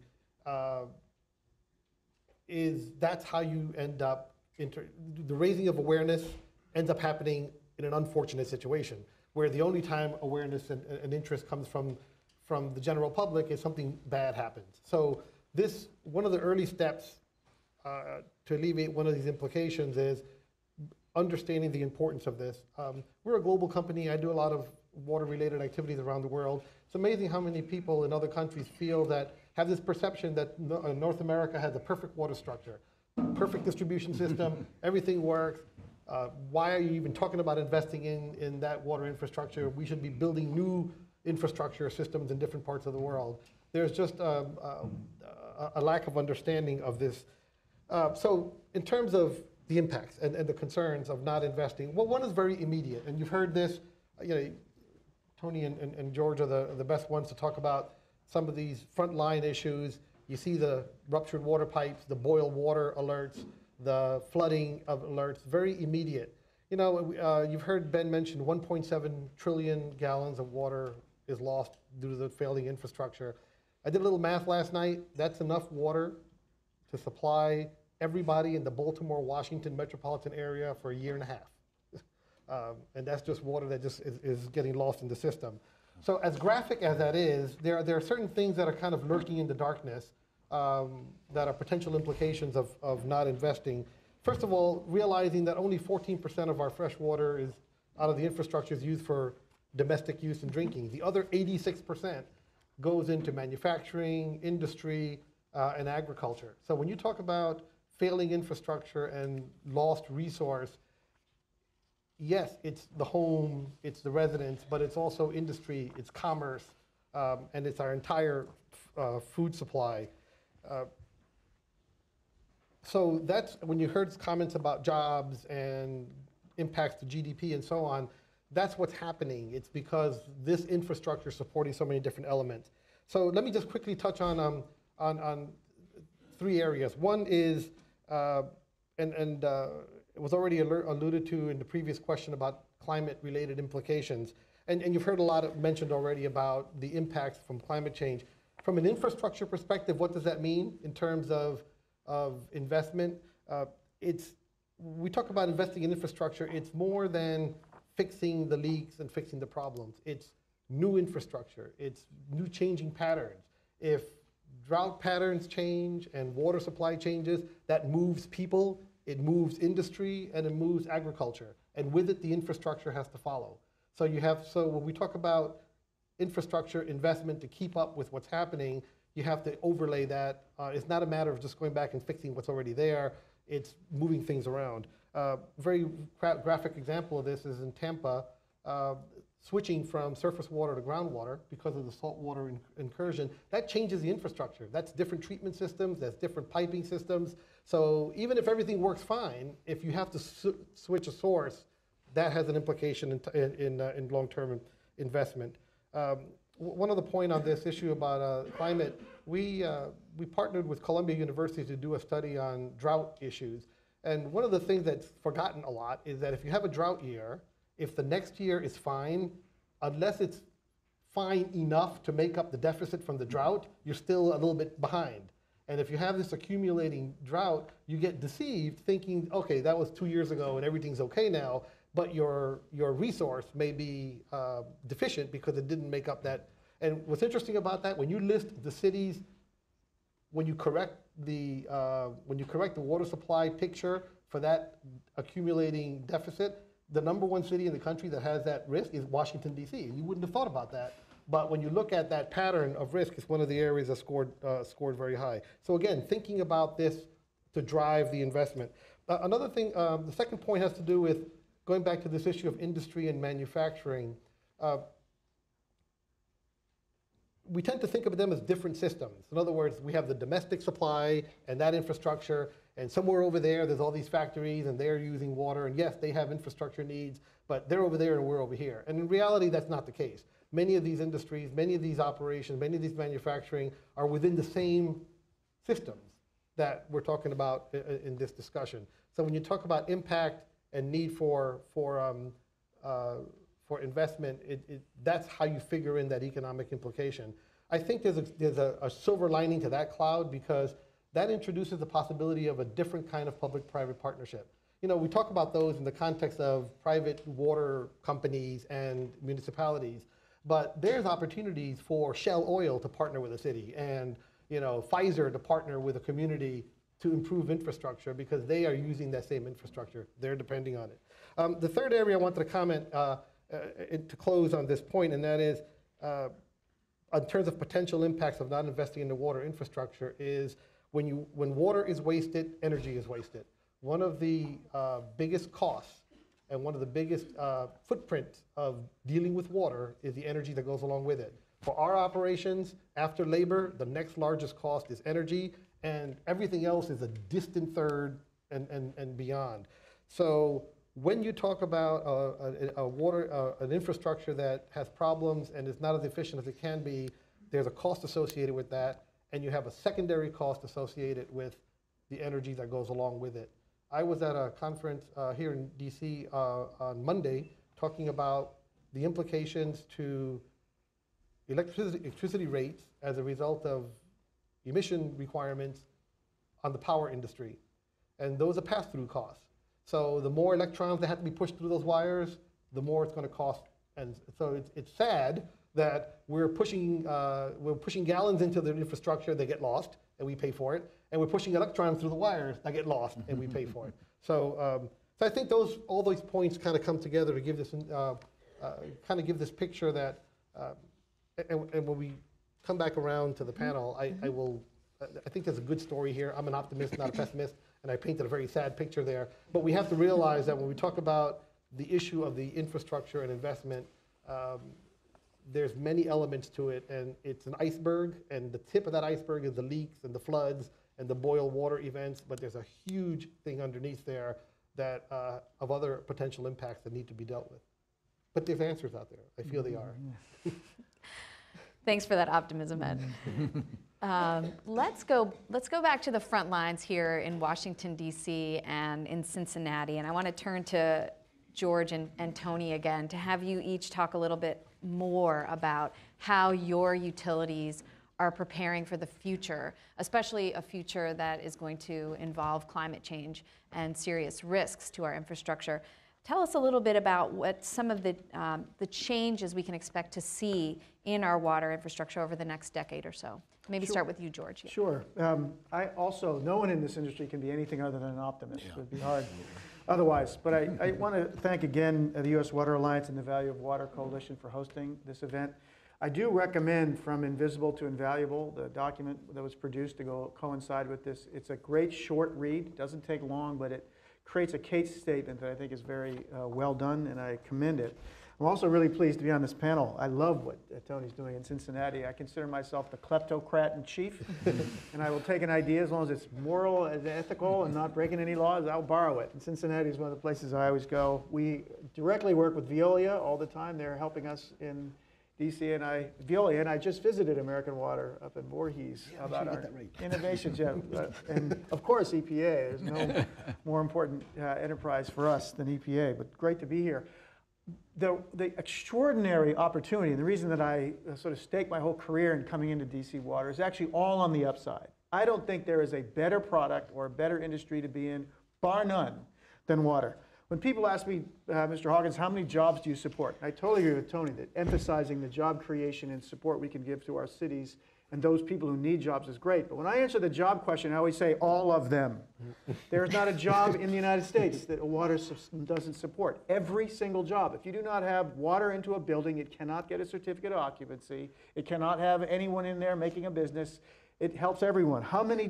is that's how you end up, the raising of awareness ends up happening in an unfortunate situation, where the only time awareness and interest comes from the general public is something bad happens. So one of the early steps to alleviate one of these implications is understanding the importance of this. We're a global company. I do a lot of water-related activities around the world. It's amazing how many people in other countries have this perception that North America has a perfect water structure, perfect distribution system, everything works. Why are you even talking about investing in that water infrastructure? We should be building new infrastructure systems in different parts of the world. There's just a lack of understanding of this. So in terms of the impacts and the concerns of not investing, well, one is very immediate, and you've heard this. Tony and George are the best ones to talk about some of these frontline issues. You see the ruptured water pipes, the boil water alerts, the flooding of alerts, very immediate. You've heard Ben mention 1.7 trillion gallons of water is lost due to the failing infrastructure. I did a little math last night. That's enough water to supply everybody in the Baltimore, Washington metropolitan area for a year and a half. And that's just water that just is getting lost in the system. So as graphic as that is, there are certain things that are kind of lurking in the darkness that are potential implications of not investing. First of all, realizing that only 14% of our fresh water is out of the infrastructure is used for domestic use and drinking. The other 86% goes into manufacturing, industry, and agriculture. So when you talk about failing infrastructure and lost resource, yes, it's the home, it's the residents, but it's also industry, it's commerce, and it's our entire food supply. So that's when you heard comments about jobs and impacts to GDP and so on, that's what's happening. It's because this infrastructure is supporting so many different elements. So let me just quickly touch on three areas. One is, it was already alluded to in the previous question about climate-related implications. And you've heard a lot mentioned already about the impacts from climate change. From an infrastructure perspective, what does that mean in terms of investment? We talk about investing in infrastructure. It's more than fixing the leaks and fixing the problems. It's new infrastructure. It's new changing patterns. If drought patterns change and water supply changes, that moves people, it moves industry, and it moves agriculture. And with it, the infrastructure has to follow. So when we talk about infrastructure investment to keep up with what's happening, you have to overlay that. It's not a matter of just going back and fixing what's already there. It's moving things around. Very graphic example of this is in Tampa, switching from surface water to groundwater because of the saltwater incursion. That changes the infrastructure. That's different treatment systems, that's different piping systems. So even if everything works fine, if you have to switch a source, that has an implication in long-term investment. One other point on this issue about climate, we partnered with Columbia University to do a study on drought issues. And one of the things that's forgotten a lot is that if you have a drought year, if the next year is fine, unless it's fine enough to make up the deficit from the drought, you're still a little bit behind. And if you have this accumulating drought, you get deceived thinking, okay, that was 2 years ago and everything's okay now, but your resource may be deficient because it didn't make up that. And what's interesting about that, when you list the cities, when you correct the water supply picture for that accumulating deficit, the #1 city in the country that has that risk is Washington, D.C. You wouldn't have thought about that. But when you look at that pattern of risk, it's one of the areas that scored very high. So again, thinking about this to drive the investment. Another thing, the second point has to do with going back to this issue of industry and manufacturing. We tend to think of them as different systems. In other words, we have the domestic supply and that infrastructure, and somewhere over there's all these factories and they're using water, and yes, they have infrastructure needs, but they're over there and we're over here. And in reality, that's not the case. Many of these industries, many of these operations, many of these manufacturing are within the same systems that we're talking about in this discussion. So when you talk about impact and need for investment, that's how you figure in that economic implication. I think there's a silver lining to that cloud because that introduces the possibility of a different kind of public-private partnership. You know, we talk about those in the context of private water companies and municipalities, but there's opportunities for Shell Oil to partner with a city and, you know, Pfizer to partner with a community to improve infrastructure because they are using that same infrastructure. They're depending on it. The third area I wanted to comment, to close on this point, and that is, in terms of potential impacts of not investing in the water infrastructure, is when water is wasted, energy is wasted. One of the biggest costs and one of the biggest footprints of dealing with water is the energy that goes along with it. For our operations, after labor, the next largest cost is energy, and everything else is a distant third and beyond. So when you talk about an infrastructure that has problems and is not as efficient as it can be, there's a cost associated with that, and you have a secondary cost associated with the energy that goes along with it. I was at a conference here in DC on Monday talking about the implications to electricity rates as a result of emission requirements on the power industry. And those are pass-through costs. So the more electrons that have to be pushed through those wires, the more it's going to cost. And so it's sad that we're pushing gallons into the infrastructure that get lost, and we pay for it. And we're pushing electrons through the wires that get lost, and we pay for it. So I think all those points kind of come together to give this this picture that, and when we come back around to the panel, I think there's a good story here. I'm an optimist, not a pessimist, and I painted a very sad picture there. But we have to realize that when we talk about the issue of the infrastructure and investment, there's many elements to it, and it's an iceberg, and the tip of that iceberg is the leaks and the floods and the boil water events, but there's a huge thing underneath there that of other potential impacts that need to be dealt with. But there's answers out there. I feel they are. Thanks for that optimism, Ed. Let's go back to the front lines here in Washington, D.C. and in Cincinnati. And I want to turn to George and Tony again to have you each talk a little bit more about how your utilities are preparing for the future, especially a future that is going to involve climate change and serious risks to our infrastructure. Tell us a little bit about what some of the changes we can expect to see in our water infrastructure over the next decade or so. Maybe start with you, George. Yeah. Sure. No one in this industry can be anything other than an optimist. Yeah. It would be hard otherwise. But I want to thank again the U.S. Water Alliance and the Value of Water Coalition for hosting this event. I do recommend From Invisible to Invaluable, the document that was produced to coincide with this. It's a great short read. It doesn't take long, but it creates a case statement that I think is very well done, and I commend it. I'm also really pleased to be on this panel. I love what Tony's doing in Cincinnati. I consider myself the kleptocrat in chief, and I will take an idea as long as it's moral and ethical and not breaking any laws. I'll borrow it. And Cincinnati is one of the places I always go. We directly work with Veolia all the time. They're helping us in DC, and Veolia, and I just visited American Water up in Voorhees about our innovations. Yeah, and of course EPA. There's no more important enterprise for us than EPA, but great to be here. The extraordinary opportunity, and the reason that I sort of staked my whole career in coming into DC Water is actually all on the upside. I don't think there is a better product or a better industry to be in, bar none, than water. When people ask me, Mr. Hawkins, how many jobs do you support? I totally agree with Tony that emphasizing the job creation and support we can give to our cities and those people who need jobs is great. But when I answer the job question, I always say all of them. There's not a job in the United States that a water system doesn't support. Every single job. If you do not have water into a building, it cannot get a certificate of occupancy. It cannot have anyone in there making a business. It helps everyone. How many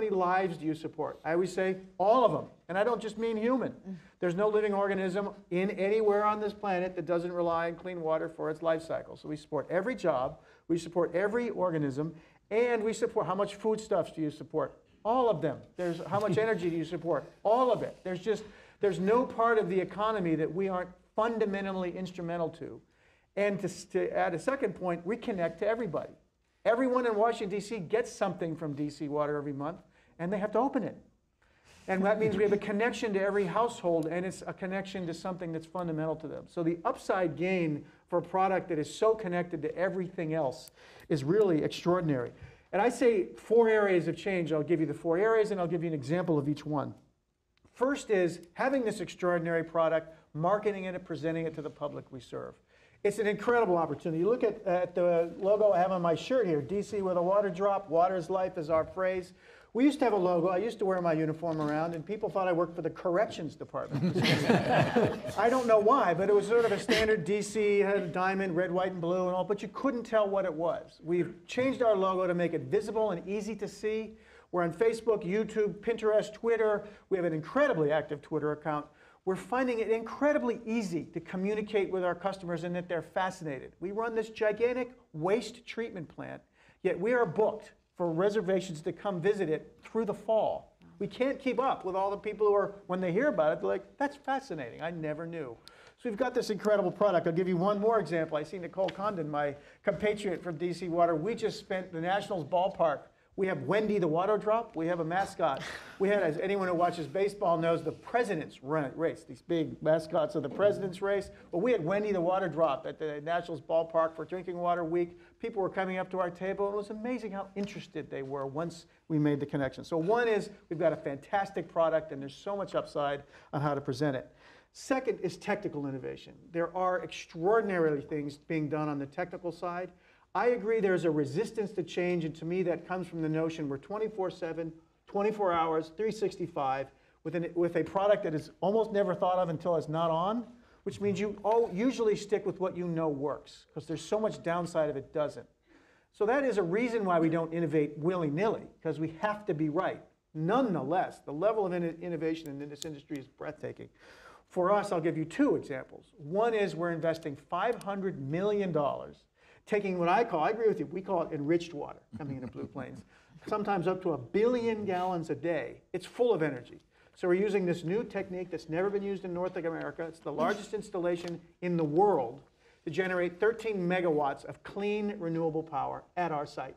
lives do you support? I always say all of them. And I don't just mean human. There's no living organism anywhere on this planet that doesn't rely on clean water for its life cycle. So we support every job, we support every organism, and we support how much foodstuffs do you support? All of them. There's how much energy do you support? All of it. There's no part of the economy that we aren't fundamentally instrumental to. And to add a second point, we connect to everybody. Everyone in Washington, D.C. gets something from DC Water every month, and they have to open it. And that means we have a connection to every household, and it's a connection to something that's fundamental to them. So the upside gain for a product that is so connected to everything else is really extraordinary. And I say 4 areas of change. I'll give you the 4 areas, and I'll give you an example of each one. First is having this extraordinary product, marketing it and presenting it to the public we serve. It's an incredible opportunity. You look at the logo I have on my shirt here, DC with a water drop, water is life is our phrase. We used to have a logo. I used to wear my uniform around, and people thought I worked for the corrections department. I don't know why, but it was sort of a standard DC, had a diamond, red, white, and blue, and all, but you couldn't tell what it was. We've changed our logo to make it visible and easy to see. We're on Facebook, YouTube, Pinterest, Twitter. We have an incredibly active Twitter account. We're finding it incredibly easy to communicate with our customers and that they're fascinated. We run this gigantic waste treatment plant, yet we are booked for reservations to come visit it through the fall. We can't keep up with all the people who are, when they hear about it, they're like, that's fascinating, I never knew. So we've got this incredible product. I'll give you one more example. I see Nicole Condon, my compatriot from DC Water. We just spent the Nationals ballpark. We have Wendy the Water Drop. We have a mascot. We had, as anyone who watches baseball knows, the President's Race, these big mascots of the President's Race. Well, we had Wendy the Water Drop at the Nationals ballpark for Drinking Water Week. People were coming up to our table. It was amazing how interested they were once we made the connection. So one is we've got a fantastic product, and there's so much upside on how to present it. Second is technical innovation. There are extraordinary things being done on the technical side. I agree there's a resistance to change, and to me that comes from the notion we're 24/7, 24 hours, 365, with a product that is almost never thought of until it's not on, which means you usually stick with what you know works, because there's so much downside if it doesn't. So that is a reason why we don't innovate willy-nilly, because we have to be right. Nonetheless, the level of innovation in this industry is breathtaking. For us, I'll give you two examples. One is we're investing $500 million taking what I agree with you, we call it enriched water coming into Blue Plains, sometimes up to 1 billion gallons a day. It's full of energy. So we're using this new technique that's never been used in North America. It's the largest installation in the world to generate 13 megawatts of clean, renewable power at our site.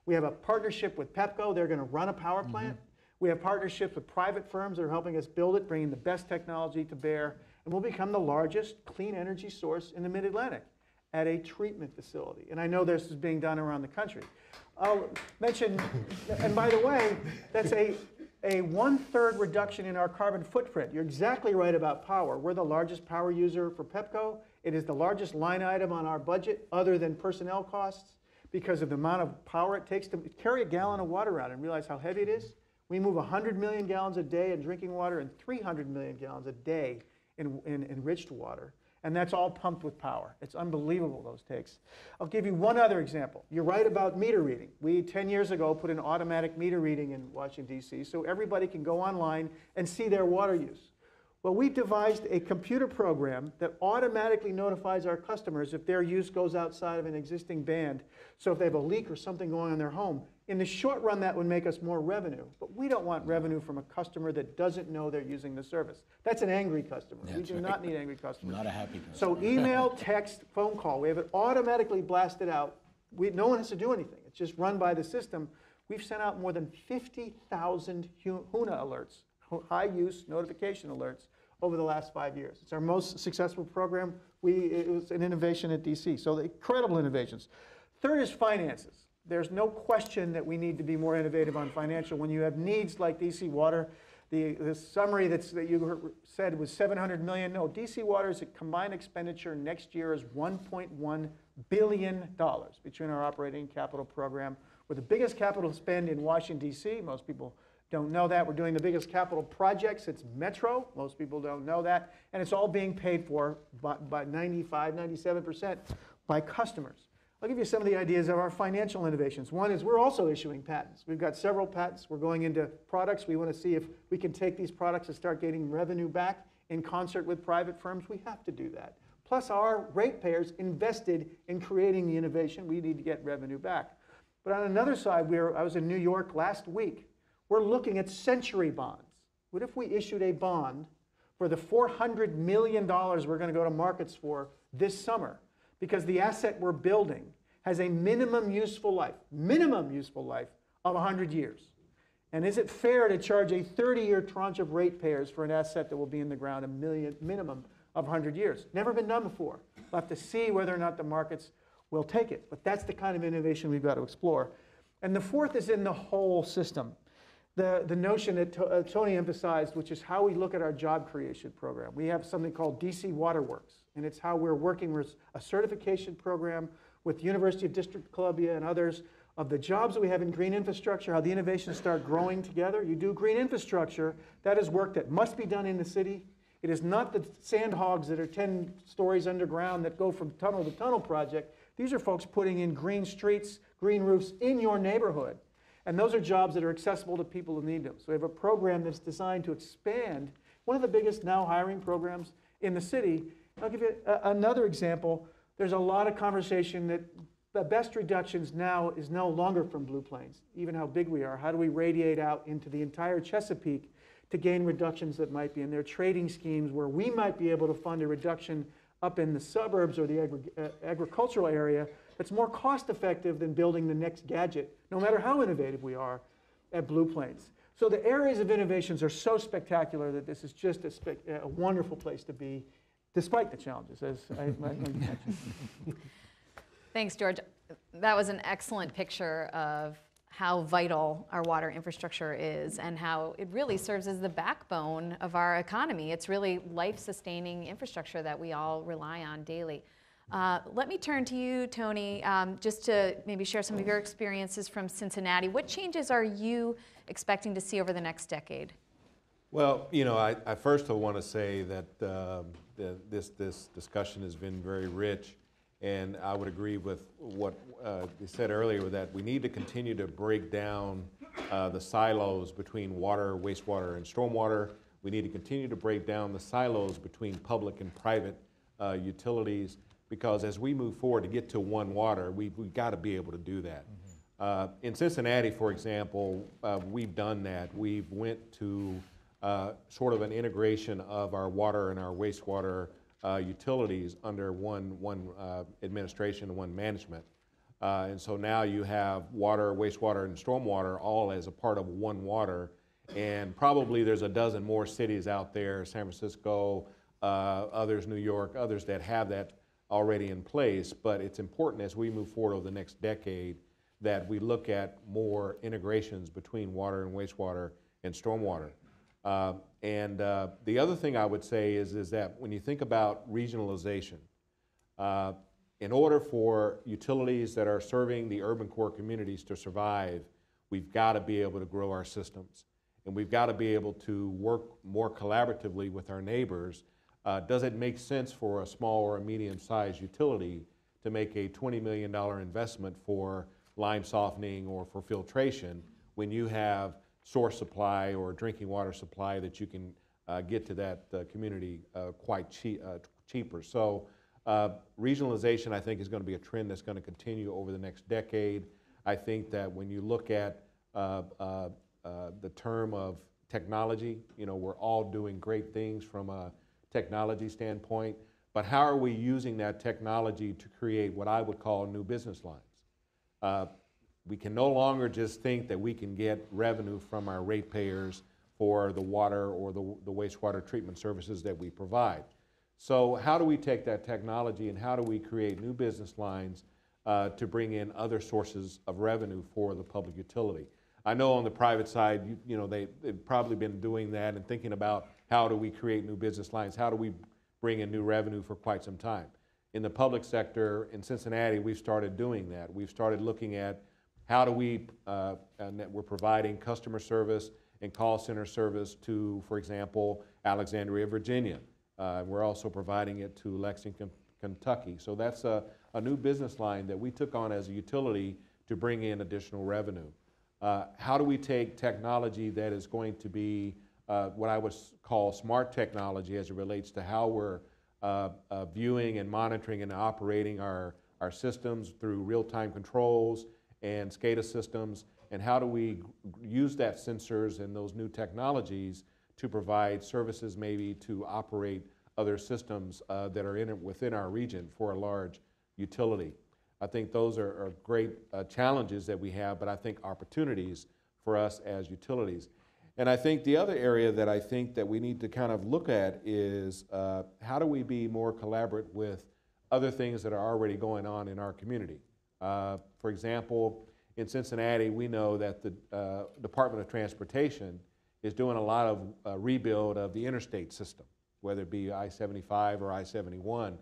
We have a partnership with Pepco. They're going to run a power plant. We have partnerships with private firms that are helping us build it, bringing the best technology to bear, and we'll become the largest clean energy source in the Mid-Atlantic at a treatment facility. And I know this is being done around the country. I'll mention, and by the way, that's a 1/3 reduction in our carbon footprint. You're exactly right about power. We're the largest power user for Pepco. It is the largest line item on our budget other than personnel costs because of the amount of power it takes to carry a gallon of water around, and realize how heavy it is. We move 100 million gallons a day in drinking water and 300 million gallons a day in enriched water. And that's all pumped with power. It's unbelievable, those takes. I'll give you one other example. You're right about meter reading. We, 10 years ago, put in automatic meter reading in Washington, D.C., so everybody can go online and see their water use. Well, we devised a computer program that automatically notifies our customers if their use goes outside of an existing band. So if they have a leak or something going on in their home, in the short run, that would make us more revenue. But we don't want revenue from a customer that doesn't know they're using the service. That's an angry customer. That's we do not need angry customers. Not a happy customer. So email, text, phone call, we have it automatically blasted out. No one has to do anything. It's just run by the system. We've sent out more than 50,000 HUNA alerts, high use notification alerts, over the last 5 years. It's our most successful program. It was an innovation at DC, so the incredible innovations. Third is finances. There's no question that we need to be more innovative on financial. When you have needs like DC Water, the summary that you said was $700 million. No, DC Water's combined expenditure next year is $1.1 billion between our operating capital program. We're the biggest capital spend in Washington, D.C. Most people don't know that. We're doing the biggest capital projects. It's Metro. Most people don't know that. And it's all being paid for by 95, 97% by customers. I'll give you some of the ideas of our financial innovations. One is we're also issuing patents. We've got several patents. We're going into products. We want to see if we can take these products and start getting revenue back in concert with private firms. We have to do that. Plus, our ratepayers invested in creating the innovation. We need to get revenue back. But on another side, I was in New York last week. We're looking at century bonds. What if we issued a bond for the $400 million we're going to go to markets for this summer? Because the asset we're building has a minimum useful life of 100 years. And is it fair to charge a 30-year tranche of ratepayers for an asset that will be in the ground a minimum of 100 years? Never been done before. We'll have to see whether or not the markets will take it. But that's the kind of innovation we've got to explore. And the fourth is in the whole system. The notion that Tony emphasized, which is how we look at our job creation program. We have something called DC Waterworks, and it's how we're working with a certification program with the University of District of Columbia and others of the jobs that we have in green infrastructure, how the innovations start growing together. You do green infrastructure, that is work that must be done in the city. It is not the sand hogs that are 10 stories underground that go from tunnel to tunnel project. These are folks putting in green streets, green roofs in your neighborhood. And those are jobs that are accessible to people who need them. So we have a program that's designed to expand, one of the biggest now hiring programs in the city. I'll give you another example. There's a lot of conversation that the best reductions now is no longer from Blue Plains, even how big we are. How do we radiate out into the entire Chesapeake to gain reductions that might be in there? Trading schemes where we might be able to fund a reduction up in the suburbs or the agricultural area that's more cost effective than building the next gadget, no matter how innovative we are at Blue Plains. So the areas of innovations are so spectacular that this is just a wonderful place to be, despite the challenges, as I mentioned. Thanks, George. That was an excellent picture of how vital our water infrastructure is and how it really serves as the backbone of our economy. It's really life-sustaining infrastructure that we all rely on daily. Let me turn to you, Tony, just to maybe share some of your experiences from Cincinnati. What changes are you expecting to see over the next decade? Well, you know, I first want to say that this discussion has been very rich, and I would agree with what you said earlier, that we need to continue to break down the silos between water, wastewater, and stormwater. We need to continue to break down the silos between public and private utilities, because as we move forward to get to one water, we've got to be able to do that. In Cincinnati, for example, we've done that. We've went to sort of an integration of our water and our wastewater utilities under one administration, one management. And so now you have water, wastewater, and stormwater all as a part of one water. And probably there's a dozen more cities out there, San Francisco, others, New York, others that have that already in place. But it's important as we move forward over the next decade that we look at more integrations between water and wastewater and stormwater. The other thing I would say is that when you think about regionalization, in order for utilities that are serving the urban core communities to survive, we've got to be able to grow our systems. And we've got to be able to work more collaboratively with our neighbors. Does it make sense for a small or a medium-sized utility to make a $20 million investment for lime softening or for filtration when you have source supply or drinking water supply that you can get to that community quite cheaper? So regionalization, I think, is going to be a trend that's going to continue over the next decade. I think that when you look at the term of technology, you know, we're all doing great things from a technology standpoint, but how are we using that technology to create what I would call new business lines? We can no longer just think that we can get revenue from our ratepayers for the water or the wastewater treatment services that we provide. So how do we take that technology and how do we create new business lines to bring in other sources of revenue for the public utility? I know on the private side, you know, they've probably been doing that and thinking about how do we create new business lines, how do we bring in new revenue for quite some time. In the public sector in Cincinnati, we've started doing that. We've started looking at how do we, and we're providing customer service and call center service to, for example, Alexandria, Virginia. We're also providing it to Lexington, Kentucky. So that's a new business line that we took on as a utility to bring in additional revenue. How do we take technology that is going to be what I would call smart technology as it relates to how we're viewing and monitoring and operating our systems through real-time controls and SCADA systems, and how do we use that sensors and those new technologies to provide services maybe to operate other systems that are within our region for a large utility. I think those are great challenges that we have, but I think opportunities for us as utilities. And I think the other area that I think that we need to kind of look at is how do we be more collaborative with other things that are already going on in our community. For example, in Cincinnati, we know that the Department of Transportation is doing a lot of rebuild of the interstate system, whether it be I-75 or I-71.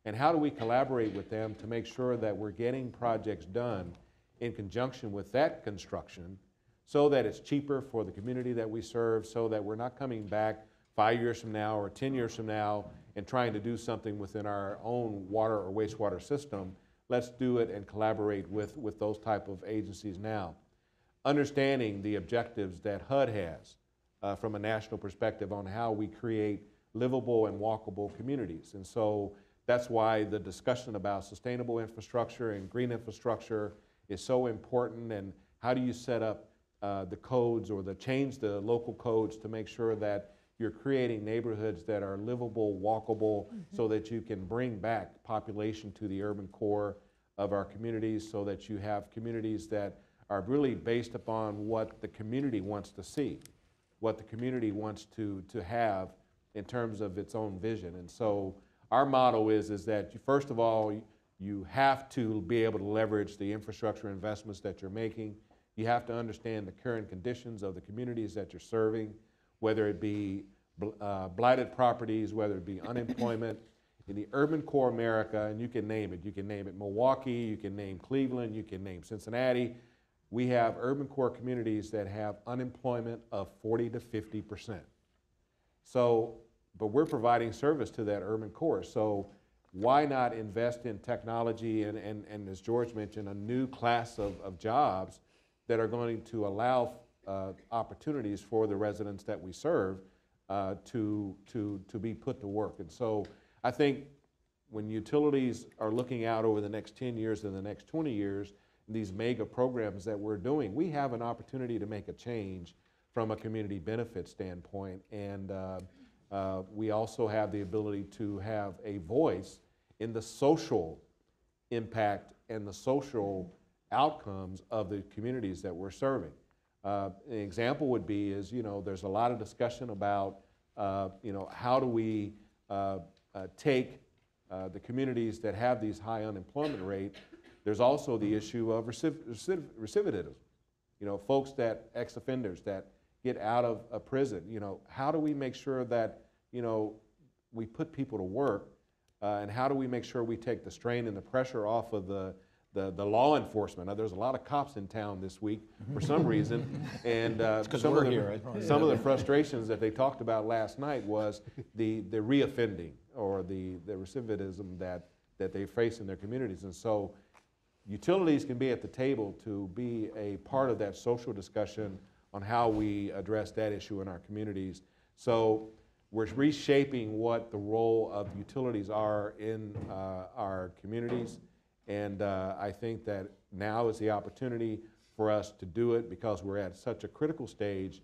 And how do we collaborate with them to make sure that we're getting projects done in conjunction with that construction so that it's cheaper for the community that we serve, so that we're not coming back 5 years from now or 10 years from now and trying to do something within our own water or wastewater system. Let's do it and collaborate with those type of agencies now. Understanding the objectives that HUD has from a national perspective on how we create livable and walkable communities. And so that's why the discussion about sustainable infrastructure and green infrastructure is so important, and how do you set up the codes or change the local codes to make sure that you're creating neighborhoods that are livable, walkable, so that you can bring back population to the urban core of our communities, so that you have communities that are really based upon what the community wants to see, what the community wants to have in terms of its own vision. And so our motto is that first of all, you have to be able to leverage the infrastructure investments that you're making. You have to understand the current conditions of the communities that you're serving, whether it be blighted properties, whether it be unemployment. In the urban core America, and you can name it. You can name it Milwaukee, you can name Cleveland, you can name Cincinnati. We have urban core communities that have unemployment of 40 to 50%. So, but we're providing service to that urban core. So why not invest in technology and as George mentioned, a new class of jobs that are going to allow opportunities for the residents that we serve to be put to work. And so I think when utilities are looking out over the next 10 years and the next 20 years, these mega programs that we're doing, we have an opportunity to make a change from a community benefit standpoint. And we also have the ability to have a voice in the social impact and the social outcomes of the communities that we're serving. An example would be there's a lot of discussion about, how do we take the communities that have these high unemployment rate. There's also the issue of recidivism. Folks that, ex-offenders that get out of prison, how do we make sure that, we put people to work, and how do we make sure we take the strain and the pressure off of the law enforcement? Now, there's a lot of cops in town this week for some reason, and some of the frustrations that they talked about last night was the reoffending or the recidivism that they face in their communities. And so utilities can be at the table to be a part of that social discussion on how we address that issue in our communities. So we're reshaping what the role of utilities are in our communities. And I think that now is the opportunity for us to do it because we're at such a critical stage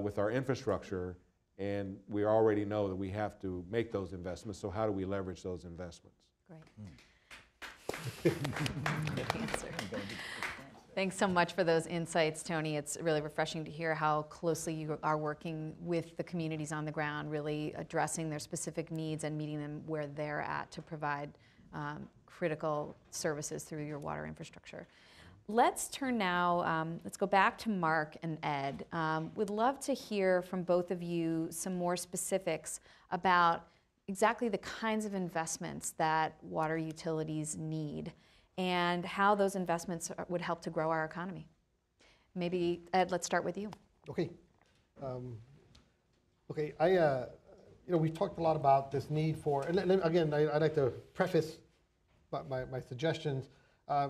with our infrastructure, and we already know that we have to make those investments. So how do we leverage those investments? Great. Good answer. Thanks so much for those insights, Tony. It's really refreshing to hear how closely you are working with the communities on the ground, really addressing their specific needs and meeting them where they're at to provide critical services through your water infrastructure. Let's turn now, let's go back to Mark and Ed. We'd love to hear from both of you some more specifics about exactly the kinds of investments that water utilities need and how those investments would help to grow our economy. Maybe, Ed, let's start with you. Okay. We've talked a lot about this need for, and again, I'd like to preface my suggestions.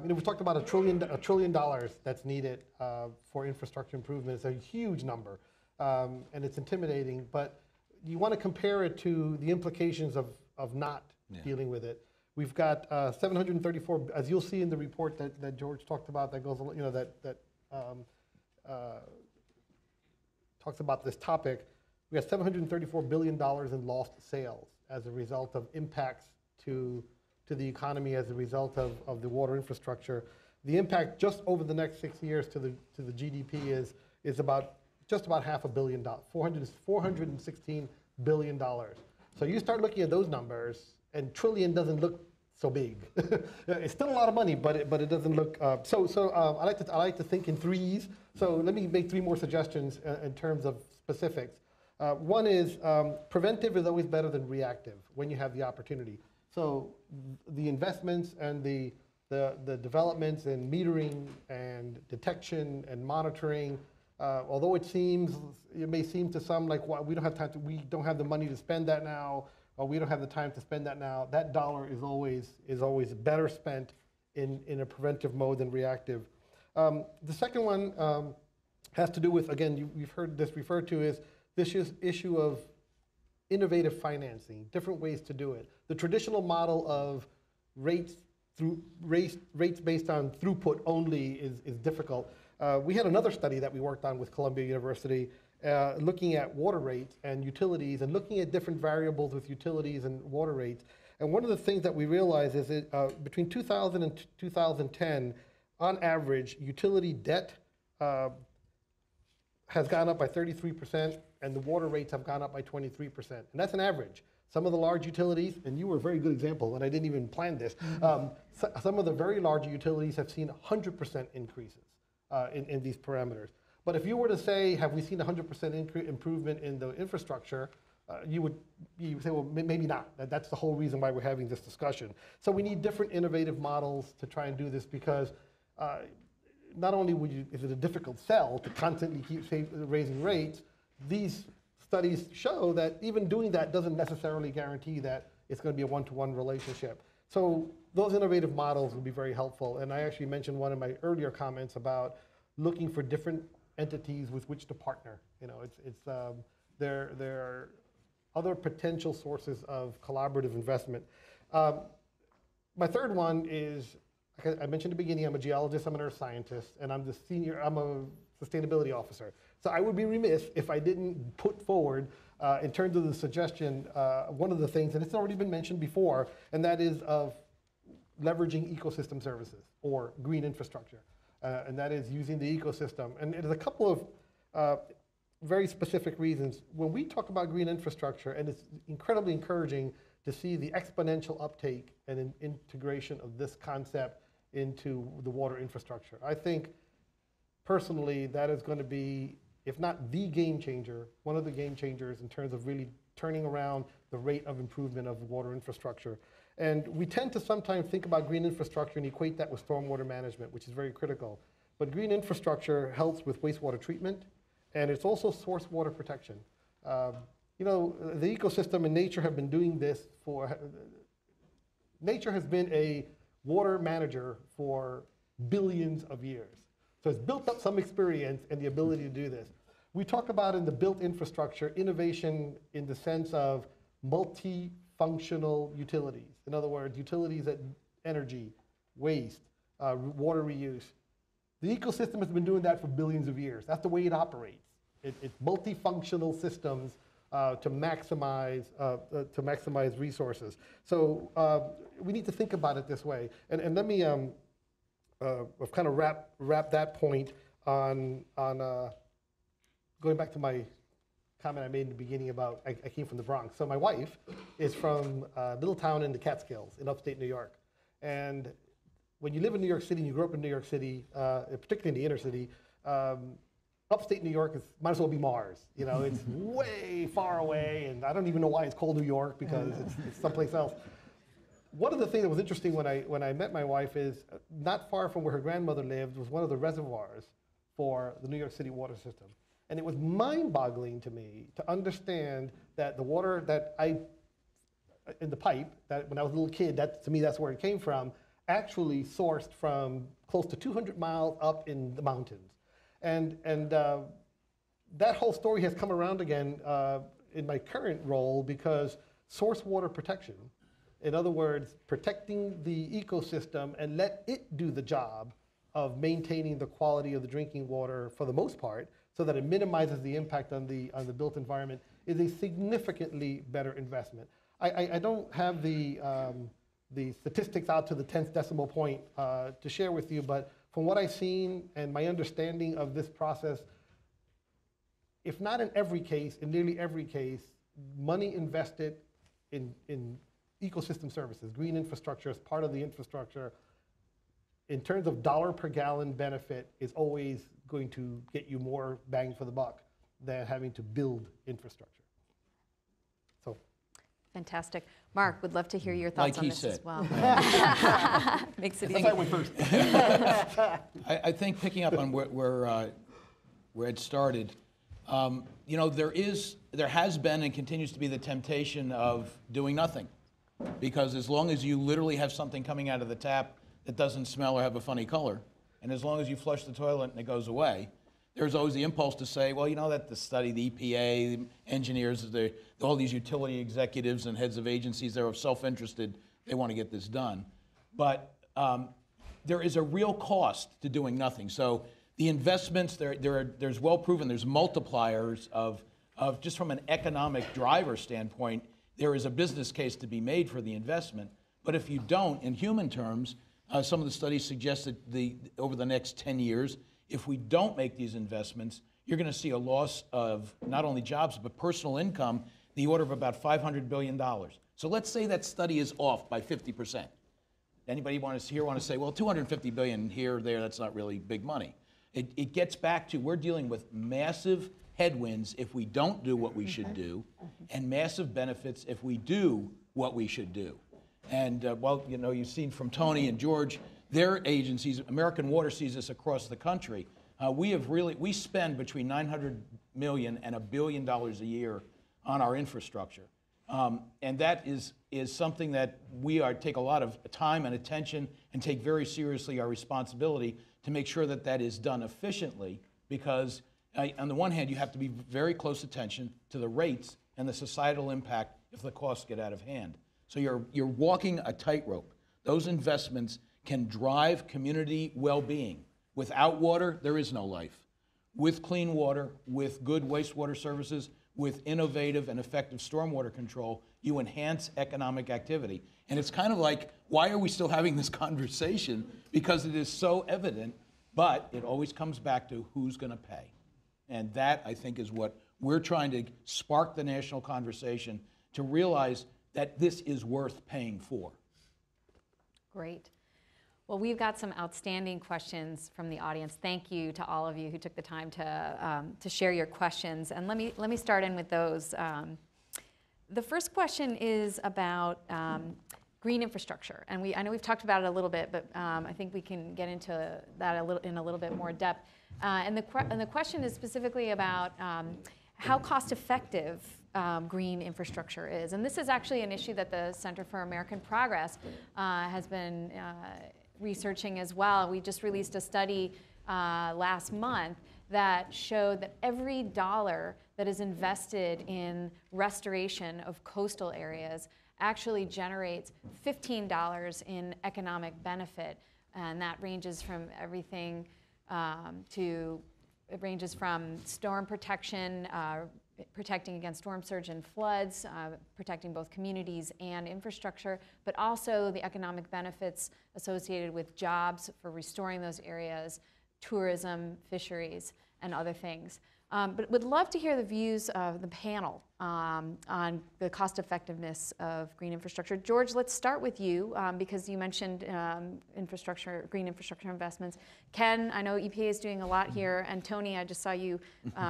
We've talked about $1 trillion that's needed for infrastructure improvement. It's a huge number, and it's intimidating, but you want to compare it to the implications of not dealing with it. We've got 734, as you'll see in the report that George talked about, that goes, talks about this topic. We got $734 billion in lost sales as a result of impacts to the economy as a result of the water infrastructure. The impact just over the next 6 years to the GDP is about just about $500 million, $416 billion. So you start looking at those numbers, and trillion doesn't look so big. It's still a lot of money, but it doesn't look. I like to think in threes. So let me make three more suggestions in terms of specifics. One is preventive is always better than reactive when you have the opportunity. So the investments and the the developments in metering and detection and monitoring, although it may seem to some like, well, we don't have the money to spend that now, or we don't have the time to spend that now. That dollar is always better spent in a preventive mode than reactive. The second one has to do with, again, we've heard this referred to as this issue of innovative financing, different ways to do it. The traditional model of rates based on throughput only is difficult. We had another study that we worked on with Columbia University looking at water rates and utilities and looking at different variables with utilities and water rates. And one of the things that we realized is that between 2000 and 2010, on average, utility debt has gone up by 33%, and the water rates have gone up by 23%. And that's an average. Some of the large utilities, and you were a very good example, and I didn't even plan this, some of the very large utilities have seen 100% increases in these parameters. But if you were to say, have we seen 100% improvement in the infrastructure, you would say, well, maybe not. That's the whole reason why we're having this discussion. So we need different innovative models to try and do this, because not only is it a difficult sell to constantly keep raising rates, these studies show that even doing that doesn't necessarily guarantee that it's going to be a one-to-one relationship. So those innovative models will be very helpful. And I actually mentioned one in my earlier comments about looking for different entities with which to partner. You know, there are other potential sources of collaborative investment. My third one is, like I mentioned at the beginning, I'm a geologist, I'm an earth scientist, and I'm a sustainability officer. So I would be remiss if I didn't put forward, in terms of the suggestion, one of the things, and it's already been mentioned before, and that is of leveraging ecosystem services or green infrastructure. And that is using the ecosystem. And there's a couple of very specific reasons. When we talk about green infrastructure, and it's incredibly encouraging to see the exponential uptake and integration of this concept into the water infrastructure. I think, personally, that is going to be, if not the game changer, one of the game changers in terms of really turning around the rate of improvement of water infrastructure. And we tend to sometimes think about green infrastructure and equate that with stormwater management, which is very critical. But green infrastructure helps with wastewater treatment, and it's also source water protection. You know, the ecosystem and nature have been doing this nature has been a water manager for billions of years. So it's built up some experience and the ability to do this. We talk about in the built infrastructure innovation in the sense of multifunctional utilities. In other words, utilities that energy, waste, water reuse. The ecosystem has been doing that for billions of years. That's the way it operates. It's multifunctional systems to maximize resources. So we need to think about it this way. And let me kind of wrap that point on going back to my comment I made in the beginning about I came from the Bronx. So my wife is from a little town in the Catskills in upstate New York. And when you live in New York City and you grew up in New York City, particularly in the inner city, upstate New York might as well be Mars. You know, it's way far away, and I don't even know why it's called New York, because it's someplace else. One of the things that was interesting when I met my wife is not far from where her grandmother lived was one of the reservoirs for the New York City water system. And it was mind-boggling to me to understand that the water that in the pipe, that when I was a little kid, to me that's where it came from, actually sourced from close to 200 miles up in the mountains. And that whole story has come around again in my current role, because source water protection, in other words, protecting the ecosystem and let it do the job of maintaining the quality of the drinking water for the most part, so that it minimizes the impact on the built environment, is a significantly better investment. I don't have the statistics out to the 10th decimal point to share with you, but from what I've seen and my understanding of this process, if not in every case, in nearly every case, money invested in ecosystem services, green infrastructure as part of the infrastructure, in terms of dollar per gallon benefit, is always going to get you more bang for the buck than having to build infrastructure. So, fantastic. Mark, would love to hear your thoughts Like on he this said. as well. Makes it I easy. I think picking up on where Ed started, you know, there has been and continues to be the temptation of doing nothing. Because as long as you literally have something coming out of the tap that doesn't smell or have a funny color, and as long as you flush the toilet and it goes away, there's always the impulse to say, well, you know, that the study, the EPA, the engineers, all these utility executives and heads of agencies, they're self-interested, they want to get this done. But there is a real cost to doing nothing. So the investments, there's well proven, there's multipliers of just from an economic driver standpoint, there is a business case to be made for the investment. But if you don't, in human terms, some of the studies suggest that over the next 10 years, if we don't make these investments, you're going to see a loss of not only jobs, but personal income, the order of about $500 billion. So let's say that study is off by 50%. Anybody want to say, well, $250 billion here or there, that's not really big money. It gets back to we're dealing with massive headwinds if we don't do what we should do, and massive benefits if we do what we should do. And well, you know, you've seen from Tony and George, their agencies, American Water sees this across the country. We spend between $900 million and $1 billion a year on our infrastructure. And that is something that we take a lot of time and attention and take very seriously our responsibility to make sure that that is done efficiently, because on the one hand, you have to be very close attention to the rates and the societal impact if the costs get out of hand. So you're walking a tightrope. Those investments can drive community well-being. Without water, there is no life. With clean water, with good wastewater services, with innovative and effective stormwater control, you enhance economic activity. And it's kind of like, why are we still having this conversation? Because it is so evident, but it always comes back to who's going to pay. And that, I think, is what we're trying to spark the national conversation to realize that this is worth paying for. Great. Well, we've got some outstanding questions from the audience. Thank you to all of you who took the time to share your questions. And let me start in with those. The first question is about green infrastructure. And I know we've talked about it a little bit, but I think we can get into that in a little bit more depth. And the question is specifically about how cost-effective green infrastructure is. And this is actually an issue that the Center for American Progress has been researching as well. We just released a study last month that showed that every dollar that is invested in restoration of coastal areas actually generates $15 in economic benefit. And that ranges from everything it ranges from storm protection, protecting against storm surge and floods, protecting both communities and infrastructure, but also the economic benefits associated with jobs for restoring those areas, tourism, fisheries, and other things. But would love to hear the views of the panel on the cost effectiveness of green infrastructure. George, let's start with you because you mentioned green infrastructure investments. Ken, I know EPA is doing a lot here, and Tony, I just saw you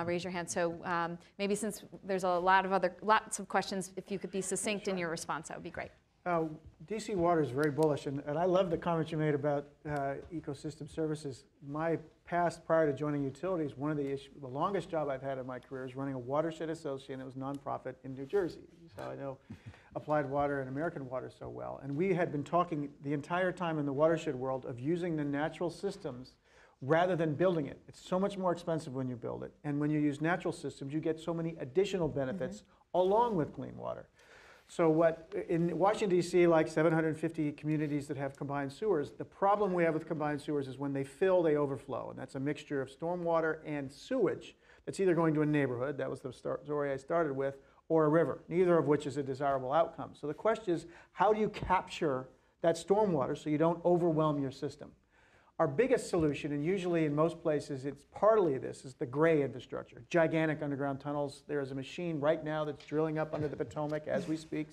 raise your hand. So maybe since there's lots of questions, if you could be succinct in your response, that would be great. DC Water is very bullish, and I love the comment you made about ecosystem services. My past, prior to joining utilities, one of the longest job I've had in my career is running a watershed association that was nonprofit in New Jersey. So I know Applied Water and American Water so well. And we had been talking the entire time in the watershed world of using the natural systems rather than building it. It's so much more expensive when you build it. And when you use natural systems, you get so many additional benefits along with clean water. So in Washington, D.C., like 750 communities that have combined sewers, the problem we have with combined sewers is when they fill, they overflow. And that's a mixture of stormwater and sewage that's either going to a neighborhood, that was the story I started with, or a river, neither of which is a desirable outcome. So the question is, how do you capture that stormwater so you don't overwhelm your system? Our biggest solution, and usually in most places it's partly this, is the gray infrastructure. Gigantic underground tunnels. There is a machine right now that's drilling up under the Potomac as we speak,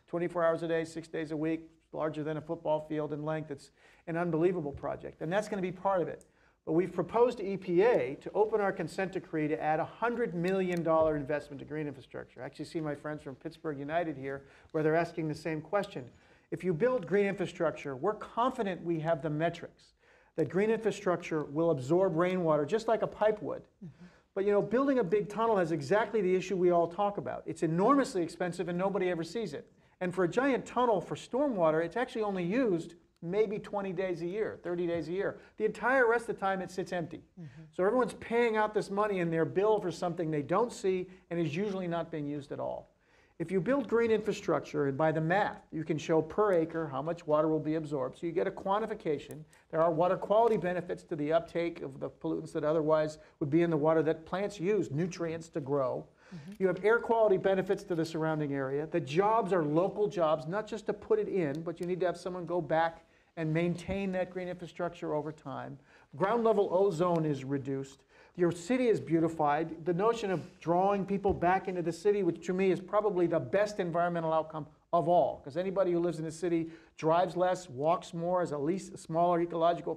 24 hours a day, 6 days a week, larger than a football field in length. It's an unbelievable project, and that's going to be part of it. But we've proposed to EPA to open our consent decree to add a $100 million investment to green infrastructure. I actually see my friends from Pittsburgh United here where they're asking the same question. If you build green infrastructure, we're confident we have the metrics that green infrastructure will absorb rainwater just like a pipe would. But you know, building a big tunnel has exactly the issue we all talk about. It's enormously expensive and nobody ever sees it. And for a giant tunnel for stormwater, it's actually only used maybe 20 days a year, 30 days a year. The entire rest of the time it sits empty. So everyone's paying out this money in their bill for something they don't see and is usually not being used at all. If you build green infrastructure, and by the math, you can show per acre how much water will be absorbed. So you get a quantification. There are water quality benefits to the uptake of the pollutants that otherwise would be in the water that plants use, nutrients to grow. You have air quality benefits to the surrounding area. The jobs are local jobs, not just to put it in, but you need to have someone go back and maintain that green infrastructure over time. Ground level ozone is reduced. Your city is beautified. The notion of drawing people back into the city, which to me is probably the best environmental outcome of all, because anybody who lives in the city drives less, walks more, has a smaller ecological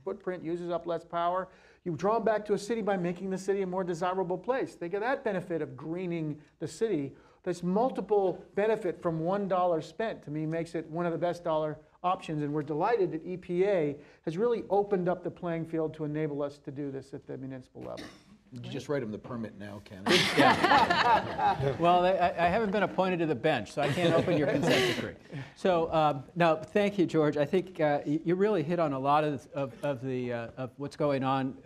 footprint, uses up less power. You draw them back to a city by making the city a more desirable place. They get that benefit of greening the city. This multiple benefit from $1 spent, to me, makes it one of the best dollar options, and we're delighted that EPA has really opened up the playing field to enable us to do this at the municipal level. Did you just write him the permit now, Ken? Well, I haven't been appointed to the bench, so I can't open your consent decree. So, no, thank you, George. I think you really hit on a lot of what's going on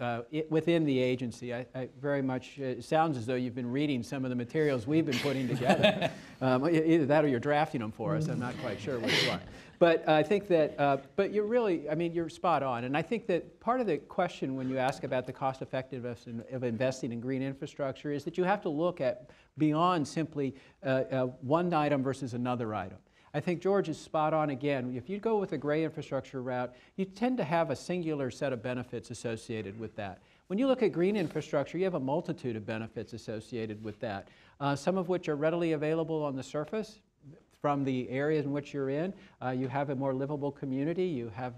within the agency. I very much, it sounds as though you've been reading some of the materials we've been putting together. Either that or you're drafting them for us. I'm not quite sure which one. But I think that, but you're really, I mean, you're spot on. And I think that part of the question when you ask about the cost effectiveness of investing in green infrastructure is that you have to look at beyond simply one item versus another item. I think George is spot on again. If you go with a gray infrastructure route, you tend to have a singular set of benefits associated with that. When you look at green infrastructure, you have a multitude of benefits associated with that, some of which are readily available on the surface from the areas in which you're in. You have a more livable community. You have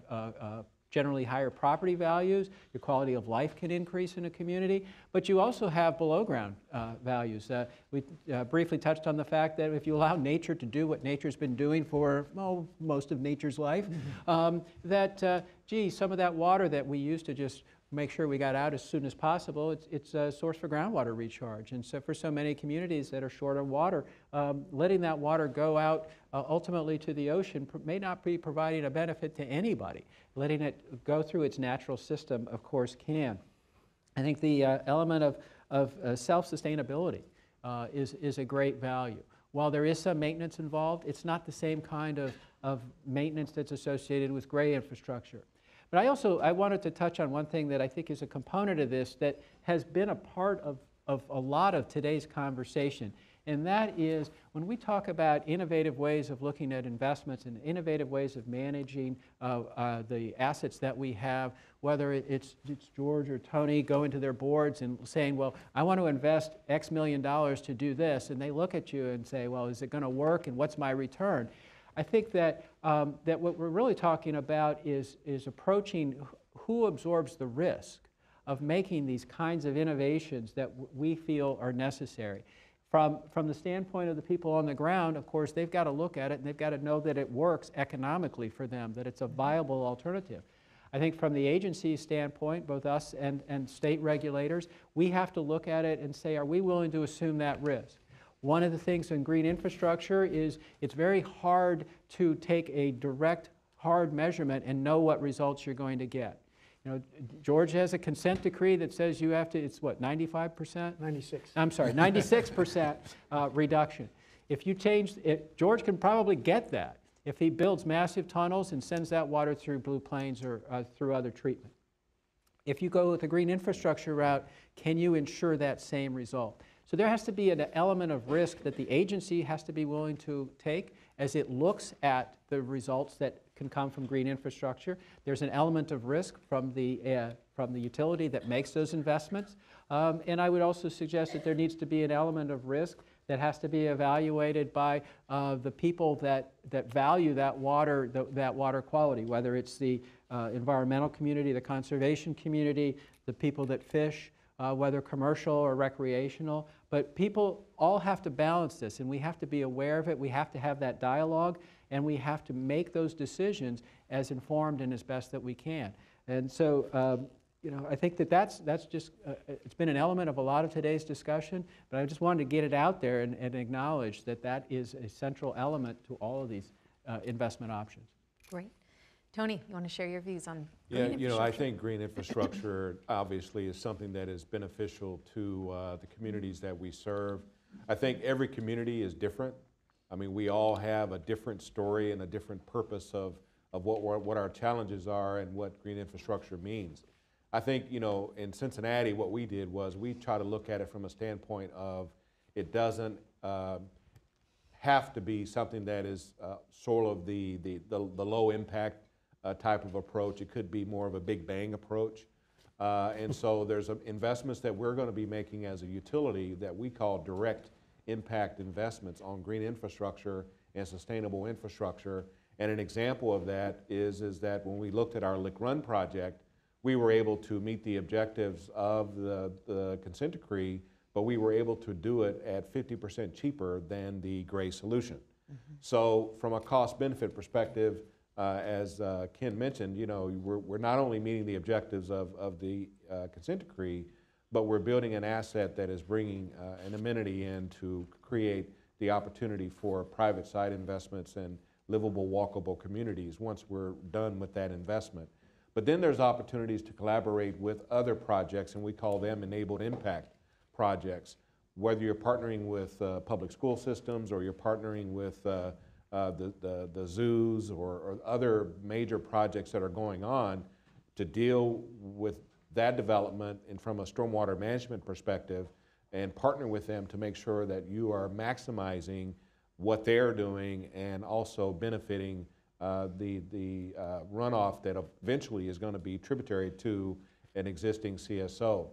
generally higher property values. Your quality of life can increase in a community. But you also have below ground values. We briefly touched on the fact that if you allow nature to do what nature's been doing for most of nature's life, gee, some of that water that we used to just make sure we got out as soon as possible, it's a source for groundwater recharge. And so for so many communities that are short of water, letting that water go out ultimately to the ocean may not be providing a benefit to anybody. Letting it go through its natural system, of course, can. I think the element of self-sustainability is a great value. While there is some maintenance involved, it's not the same kind of maintenance that's associated with gray infrastructure. But I wanted to touch on one thing that I think is a component of this that has been a part of a lot of today's conversation, and that is when we talk about innovative ways of looking at investments and innovative ways of managing the assets that we have, whether it's George or Tony going to their boards and saying, well, I want to invest X million dollars to do this, and they look at you and say, well, is it going to work and what's my return? I think that what we're really talking about is approaching who absorbs the risk of making these kinds of innovations that we feel are necessary. From the standpoint of the people on the ground, of course, they've got to look at it and they've got to know that it works economically for them, that it's a viable alternative. I think from the agency standpoint, both us and state regulators, we have to look at it and say, are we willing to assume that risk? One of the things in green infrastructure is it's very hard to take a direct, hard measurement and know what results you're going to get. You know, George has a consent decree that says you have to, it's what, 95%? 96. I'm sorry, 96% reduction. If you change, George can probably get that if he builds massive tunnels and sends that water through Blue Plains or through other treatment. If you go with the green infrastructure route, can you ensure that same result? So there has to be an element of risk that the agency has to be willing to take as it looks at the results that can come from green infrastructure. There's an element of risk from the utility that makes those investments. And I would also suggest that there needs to be an element of risk that has to be evaluated by the people that value that water quality, whether it's the environmental community, the conservation community, the people that fish, whether commercial or recreational. But people all have to balance this, and we have to be aware of it. We have to have that dialogue, and we have to make those decisions as informed and as best that we can. And so, you know, I think that that's just, it's been an element of a lot of today's discussion, but I just wanted to get it out there and acknowledge that that is a central element to all of these investment options. Great. Tony, you want to share your views on Yeah, green you know, I infrastructure? think green infrastructure obviously is something that is beneficial to the communities that we serve. I think every community is different. I mean, we all have a different story and a different purpose of what our challenges are and what green infrastructure means. I think, you know, in Cincinnati, what we did was we try to look at it from a standpoint of it doesn't have to be something that is sort of the low impact type of approach. It could be more of a big bang approach. And so there's investments that we're going to be making as a utility that we call direct impact investments on green infrastructure and sustainable infrastructure. And an example of that is that when we looked at our Lick Run project, we were able to meet the objectives of the consent decree, but we were able to do it at 50% cheaper than the gray solution. Mm-hmm. So from a cost benefit perspective, as Ken mentioned, you know, we're not only meeting the objectives of the consent decree, but we're building an asset that is bringing an amenity in to create the opportunity for private side investments and livable, walkable communities once we're done with that investment. But then there's opportunities to collaborate with other projects, and we call them enabled impact projects. Whether you're partnering with public school systems or you're partnering with the zoos or other major projects that are going on to deal with that development and from a stormwater management perspective, and partner with them to make sure that you are maximizing what they're doing and also benefiting the runoff that eventually is going to be tributary to an existing CSO.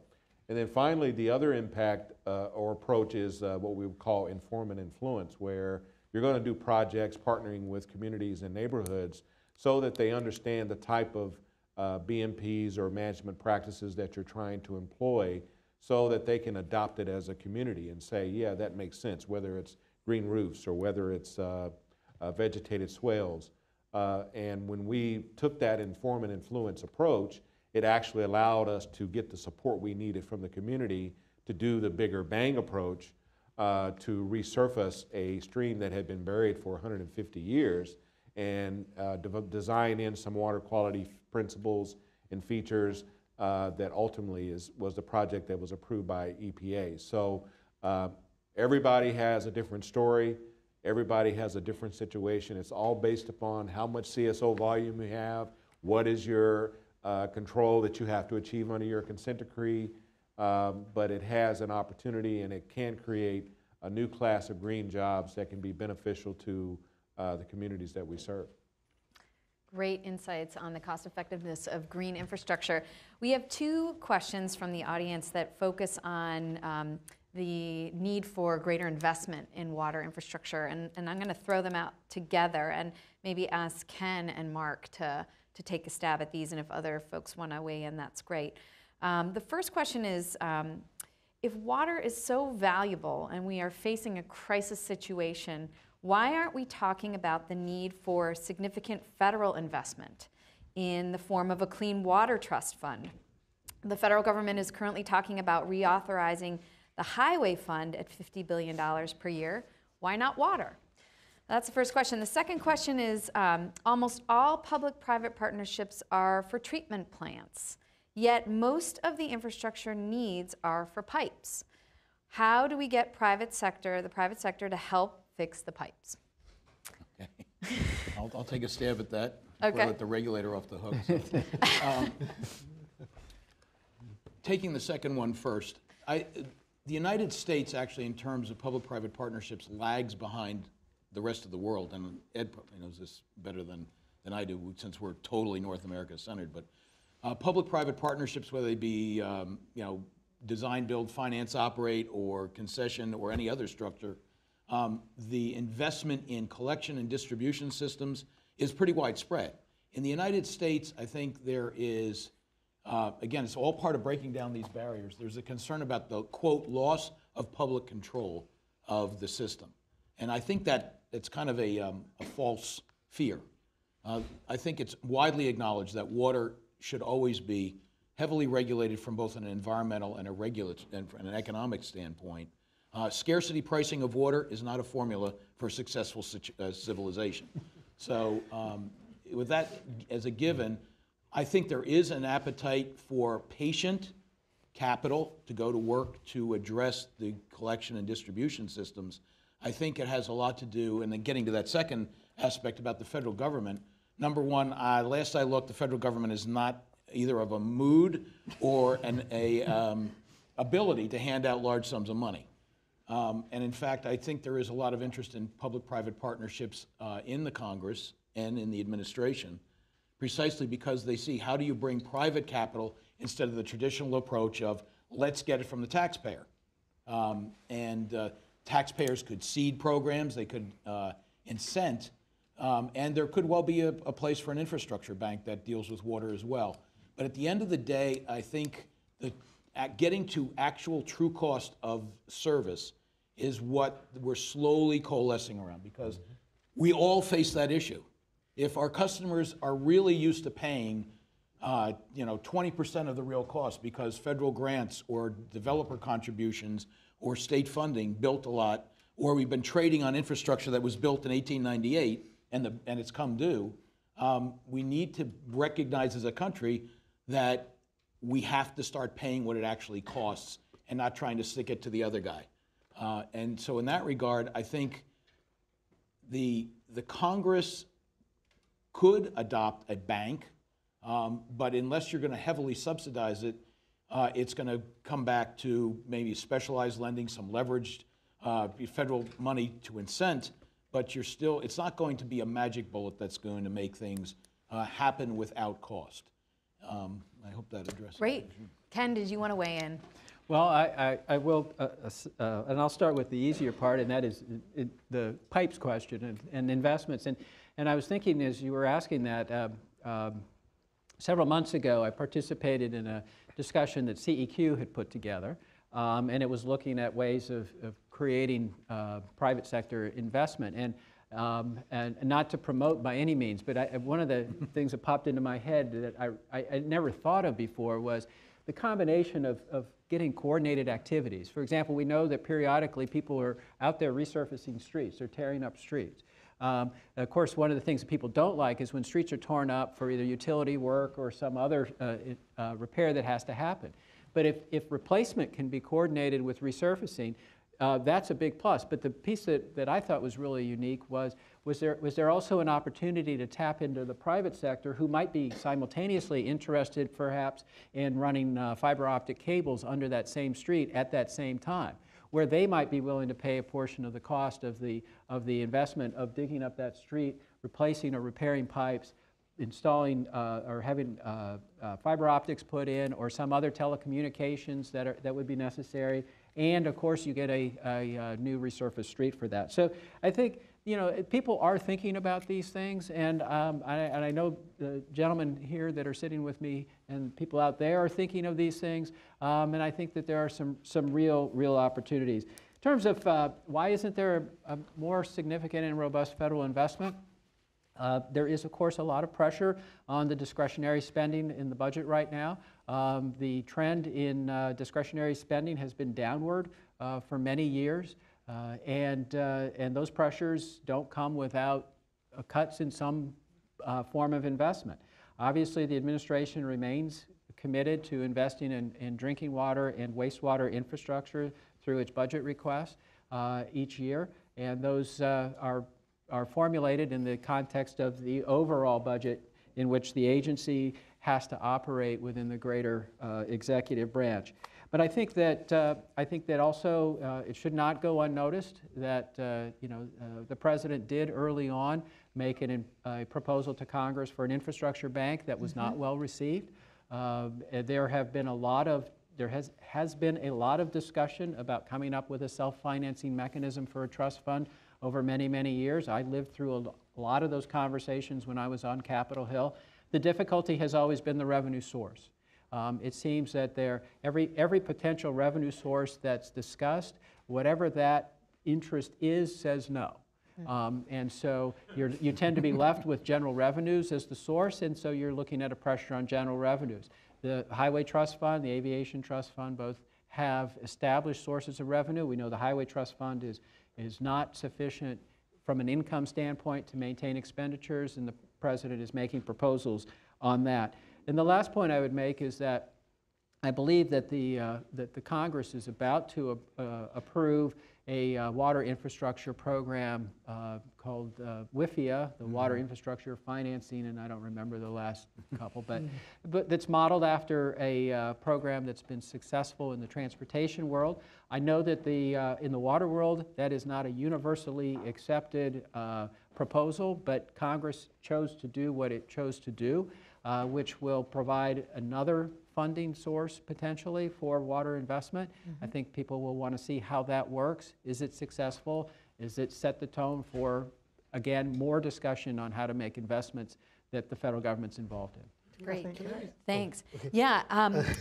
And then finally, the other impact or approach is what we would call inform and influence, where you're going to do projects partnering with communities and neighborhoods so that they understand the type of BMPs or management practices that you're trying to employ so that they can adopt it as a community and say, yeah, that makes sense, whether it's green roofs or whether it's vegetated swales. And when we took that inform and influence approach, it actually allowed us to get the support we needed from the community to do the bigger bang approach to resurface a stream that had been buried for 150 years and design in some water quality principles and features that ultimately was the project that was approved by EPA. So everybody has a different story. Everybody has a different situation. It's all based upon how much CSO volume you have, what is your control that you have to achieve under your consent decree, but it has an opportunity and it can create a new class of green jobs that can be beneficial to the communities that we serve. Great insights on the cost effectiveness of green infrastructure. We have two questions from the audience that focus on the need for greater investment in water infrastructure, and I'm going to throw them out together and maybe ask Ken and Mark to take a stab at these, and if other folks want to weigh in, that's great. The first question is, if water is so valuable and we are facing a crisis situation, why aren't we talking about the need for significant federal investment in the form of a Clean Water Trust Fund? The federal government is currently talking about reauthorizing the Highway Fund at $50 billion per year. Why not water? That's the first question. The second question is, almost all public-private partnerships are for treatment plants, yet most of the infrastructure needs are for pipes. How do we get the private sector to help fix the pipes? Okay. I'll take a stab at that. Okay. Before I let the regulator off the hook. So. Taking the second one first, the United States actually, in terms of public-private partnerships, lags behind the rest of the world, and Ed probably knows this better than I do, since we're totally North America-centered. But public-private partnerships, whether they be design, build, finance, operate, or concession, or any other structure, the investment in collection and distribution systems is pretty widespread. In the United States, I think there is, again, it's all part of breaking down these barriers. There's a concern about the, quote, loss of public control of the system. And I think that it's kind of a false fear. I think it's widely acknowledged that water should always be heavily regulated from both an environmental and an economic standpoint. Scarcity pricing of water is not a formula for a successful civilization. So with that as a given, I think there is an appetite for patient capital to go to work to address the collection and distribution systems. I think it has a lot to do, and then getting to that second aspect about the federal government, number one, last I looked, the federal government is not either of a mood or an ability to hand out large sums of money. And in fact, I think there is a lot of interest in public-private partnerships in the Congress and in the administration, precisely because they see how do you bring private capital instead of the traditional approach of let's get it from the taxpayer. Taxpayers could seed programs, they could incent, and there could well be a place for an infrastructure bank that deals with water as well. But at the end of the day, I think that getting to actual true cost of service is what we're slowly coalescing around, because we all face that issue. If our customers are really used to paying 20% of the real cost because federal grants or developer contributions or state funding built a lot, or we've been trading on infrastructure that was built in 1898 and it's come due, we need to recognize as a country that we have to start paying what it actually costs and not trying to stick it to the other guy. And so in that regard, I think the Congress could adopt a bank, but unless you're going to heavily subsidize it, it's going to come back to maybe specialized lending, some leveraged federal money to incent, but it's not going to be a magic bullet that's going to make things happen without cost. I hope that addresses Great. Ken, did you want to weigh in? Well, I will, and I'll start with the easier part, and that is the pipes question and investments. And I was thinking as you were asking that, several months ago I participated in a discussion that CEQ had put together, and it was looking at ways of creating private sector investment. And not to promote by any means, but one of the things that popped into my head that I never thought of before was the combination of getting coordinated activities. For example, we know that periodically people are out there resurfacing streets, they're tearing up streets. Of course, one of the things that people don't like is when streets are torn up for either utility work or some other repair that has to happen. But if replacement can be coordinated with resurfacing, that's a big plus. But the piece that I thought was really unique was there also an opportunity to tap into the private sector who might be simultaneously interested perhaps in running fiber optic cables under that same street at that same time, where they might be willing to pay a portion of the cost of the investment of digging up that street, replacing or repairing pipes, installing or having fiber optics put in, or some other telecommunications that would be necessary. And of course, you get a new resurfaced street for that. So I think people are thinking about these things, and I know the gentlemen here that are sitting with me and people out there are thinking of these things, and I think that there are some real opportunities. In terms of why isn't there a more significant and robust federal investment? There is, of course, a lot of pressure on the discretionary spending in the budget right now. The trend in discretionary spending has been downward for many years, and those pressures don't come without cuts in some form of investment. Obviously, the administration remains committed to investing in drinking water and wastewater infrastructure through its budget requests each year, and those are formulated in the context of the overall budget in which the agency has to operate within the greater executive branch. But I think that also it should not go unnoticed that the president did early on make a proposal to Congress for an infrastructure bank that was not well received. There has been a lot of discussion about coming up with a self-financing mechanism for a trust fund over many, many years. I lived through a lot of those conversations when I was on Capitol Hill. The difficulty has always been the revenue source. It seems that every potential revenue source that's discussed, whatever that interest is, says no. And so you tend to be left with general revenues as the source, and so you're looking at a pressure on general revenues. The Highway Trust Fund, the Aviation Trust Fund, both have established sources of revenue. We know the Highway Trust Fund is not sufficient from an income standpoint to maintain expenditures, and the President is making proposals on that. And the last point I would make is that I believe that the Congress is about to approve a water infrastructure program called WIFIA, the Water Infrastructure Financing, and I don't remember the last couple, but that's modeled after a program that's been successful in the transportation world. I know that in the water world, that is not a universally accepted proposal, but Congress chose to do what it chose to do, which will provide another funding source potentially for water investment. I think people will want to see how that works. Is it successful? Is it set the tone for, again, more discussion on how to make investments that the federal government's involved in? Great, thanks. Yeah,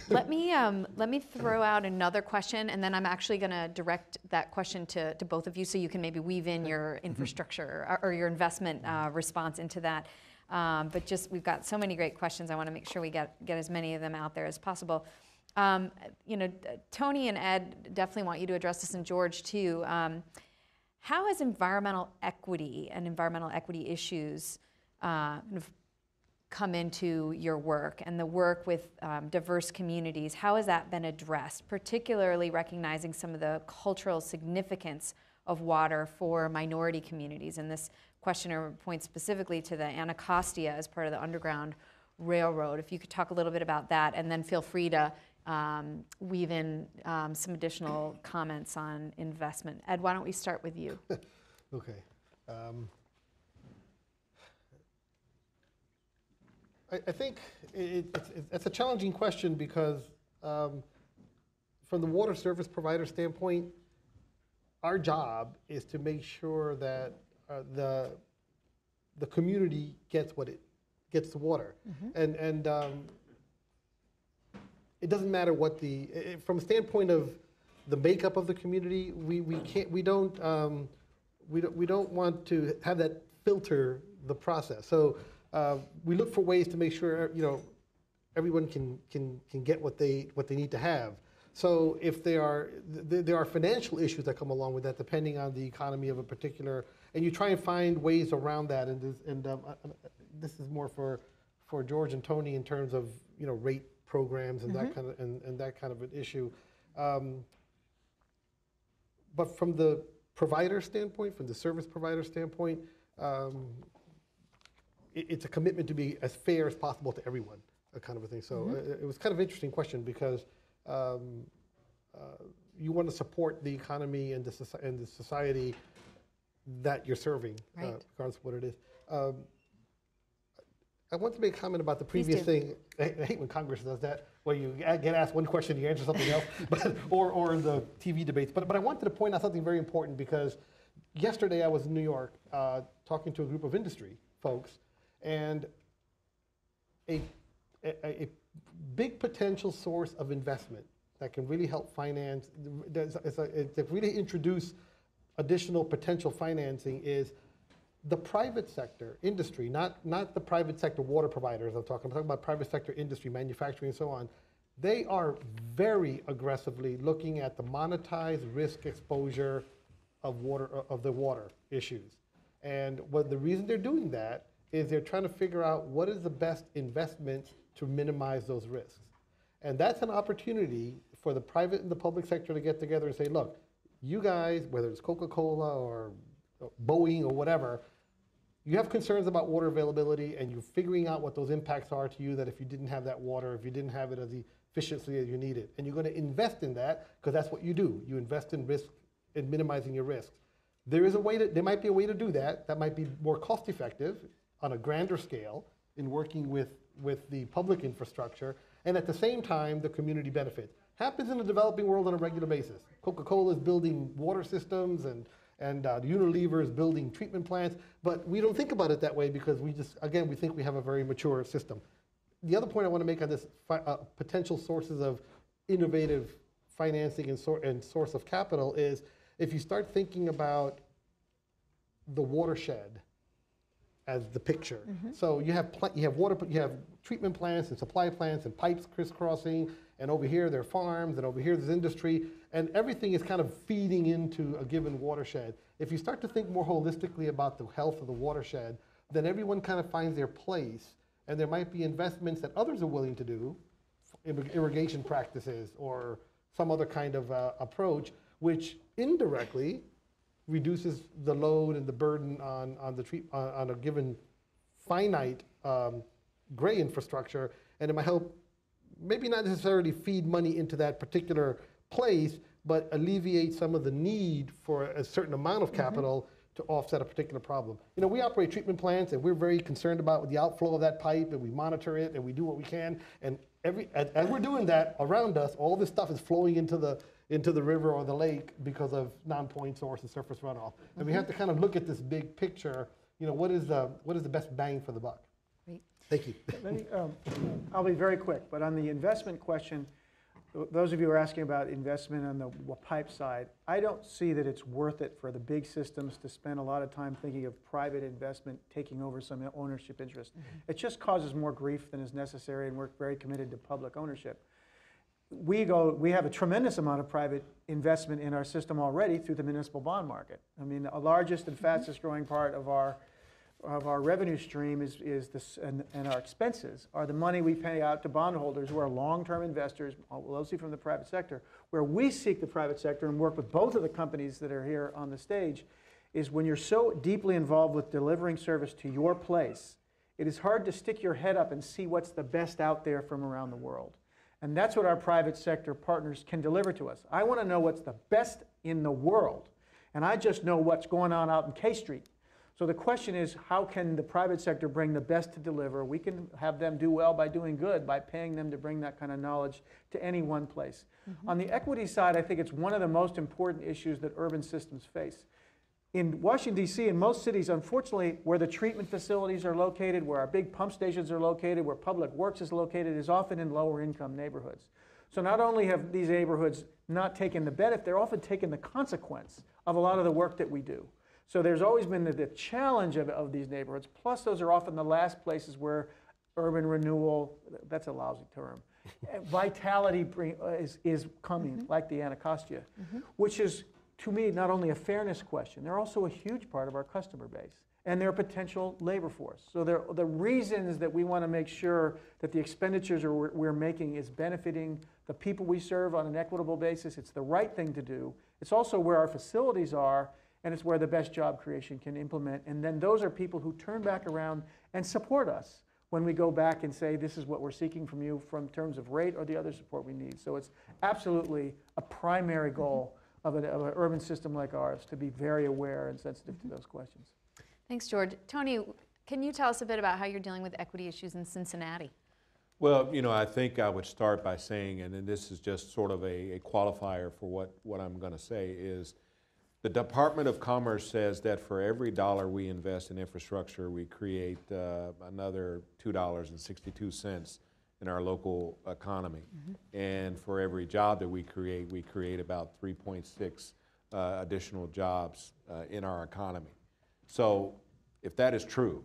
let me throw out another question, and then I'm actually going to direct that question to both of you, so you can maybe weave in your infrastructure or your investment response into that. But just, we've got so many great questions. I want to make sure we get as many of them out there as possible. You know, Tony and Ed definitely want you to address this, and George too. How has environmental equity and environmental equity issues kind of come into your work and the work with diverse communities? How has that been addressed, particularly recognizing some of the cultural significance of water for minority communities? And this questioner points specifically to the Anacostia as part of the Underground Railroad. If you could talk a little bit about that, and then feel free to weave in some additional comments on investment. Ed, why don't we start with you? Okay. I think it's a challenging question because from the water service provider standpoint, our job is to make sure that the community gets gets the water, and it doesn't matter what from a standpoint of the makeup of the community, we don't want to have that filter the process. So we look for ways to make sure everyone can get what they need to have. So if there are financial issues that come along with that, depending on the economy of a particular, and you try and find ways around that. And this is more for George and Tony in terms of rate programs and that kind of and that kind of an issue. But from the provider standpoint, from the service provider standpoint, it's a commitment to be as fair as possible to everyone, kind of a thing. So it was kind of an interesting question because you want to support the economy and the society that you're serving, right, regardless of what it is. I want to make a comment about the previous thing. I hate when Congress does that, where you get asked one question, you answer something else, or in the TV debates. But I wanted to point out something very important because yesterday I was in New York talking to a group of industry folks, and a big potential source of investment that can really help finance, that really introduce additional potential financing is the private sector industry, not the private sector water providers I'm talking about private sector industry, manufacturing and so on. They are very aggressively looking at the monetized risk exposure of the water issues. And the reason they're doing that is they're trying to figure out what is the best investment to minimize those risks. And that's an opportunity for the private and the public sector to get together and say, look, you guys, whether it's Coca-Cola or Boeing or whatever, you have concerns about water availability and you're figuring out what those impacts are to you, that if you didn't have that water, if you didn't have it as efficiently as you need it. And you're going to invest in that because that's what you do. You invest in risk and minimizing your risks. There might be a way to do that. That might be more cost effective on a grander scale in working with the public infrastructure, and at the same time, the community benefits. Happens in the developing world on a regular basis. Coca-Cola is building water systems and Unilever is building treatment plants, but we don't think about it that way because we just, again, we think we have a very mature system. The other point I want to make on this potential sources of innovative financing and source of capital is if you start thinking about the watershed as the picture. So you have treatment plants and supply plants and pipes crisscrossing, and over here there are farms, and over here there's industry, and everything is kind of feeding into a given watershed. If you start to think more holistically about the health of the watershed, then everyone kind of finds their place, and there might be investments that others are willing to do, irrigation practices or some other kind of approach, which indirectly reduces the load and the burden on a given finite gray infrastructure, and it might help maybe not necessarily feed money into that particular place, but alleviate some of the need for a certain amount of capital to offset a particular problem. You know, we operate treatment plants, and we're very concerned about the outflow of that pipe, and we monitor it, and we do what we can, and as we're doing that, around us, all this stuff is flowing into the river or the lake because of non-point source and surface runoff. And we have to kind of look at this big picture. You know, what is the best bang for the buck? Great. Thank you. Let me, I'll be very quick, but on the investment question, those of you who are asking about investment on the pipe side, I don't see that it's worth it for the big systems to spend a lot of time thinking of private investment taking over some ownership interest. It just causes more grief than is necessary, and we're very committed to public ownership. We have a tremendous amount of private investment in our system already through the municipal bond market. I mean, the largest and fastest growing part of our revenue stream is this, and our expenses are the money we pay out to bondholders who are long-term investors, mostly from the private sector. Where we seek the private sector and work with both of the companies that are here on the stage is when you're so deeply involved with delivering service to your place, it is hard to stick your head up and see what's the best out there from around the world. And that's what our private sector partners can deliver to us. I want to know what's the best in the world, and I just know what's going on out in K Street. So the question is, how can the private sector bring the best to deliver? We can have them do well by doing good, by paying them to bring that kind of knowledge to any one place. On the equity side, I think it's one of the most important issues that urban systems face. In Washington, D.C., in most cities, unfortunately, where the treatment facilities are located, where our big pump stations are located, where public works is located, is often in lower income neighborhoods. So not only have these neighborhoods not taken the benefit, they're often taking the consequence of a lot of the work that we do. So there's always been the challenge of these neighborhoods, plus those are often the last places where urban renewal, that's a lousy term, vitality is coming, like the Anacostia, which is, to me, not only a fairness question, they're also a huge part of our customer base and their potential labor force. So the reasons that we want to make sure that the expenditures we're making is benefiting the people we serve on an equitable basis, it's the right thing to do. It's also where our facilities are, and it's where the best job creation can implement. And then those are people who turn back around and support us when we go back and say, this is what we're seeking from you from terms of rate or the other support we need. So it's absolutely a primary goal of an urban system like ours to be very aware and sensitive to those questions. Thanks, George. Tony, can you tell us a bit about how you're dealing with equity issues in Cincinnati? Well, you know, I think I would start by saying, and then this is just sort of a qualifier for what I'm going to say, is the Department of Commerce says that for every dollar we invest in infrastructure, we create another $2.62 in our local economy. And for every job that we create about 3.6 additional jobs in our economy. So if that is true,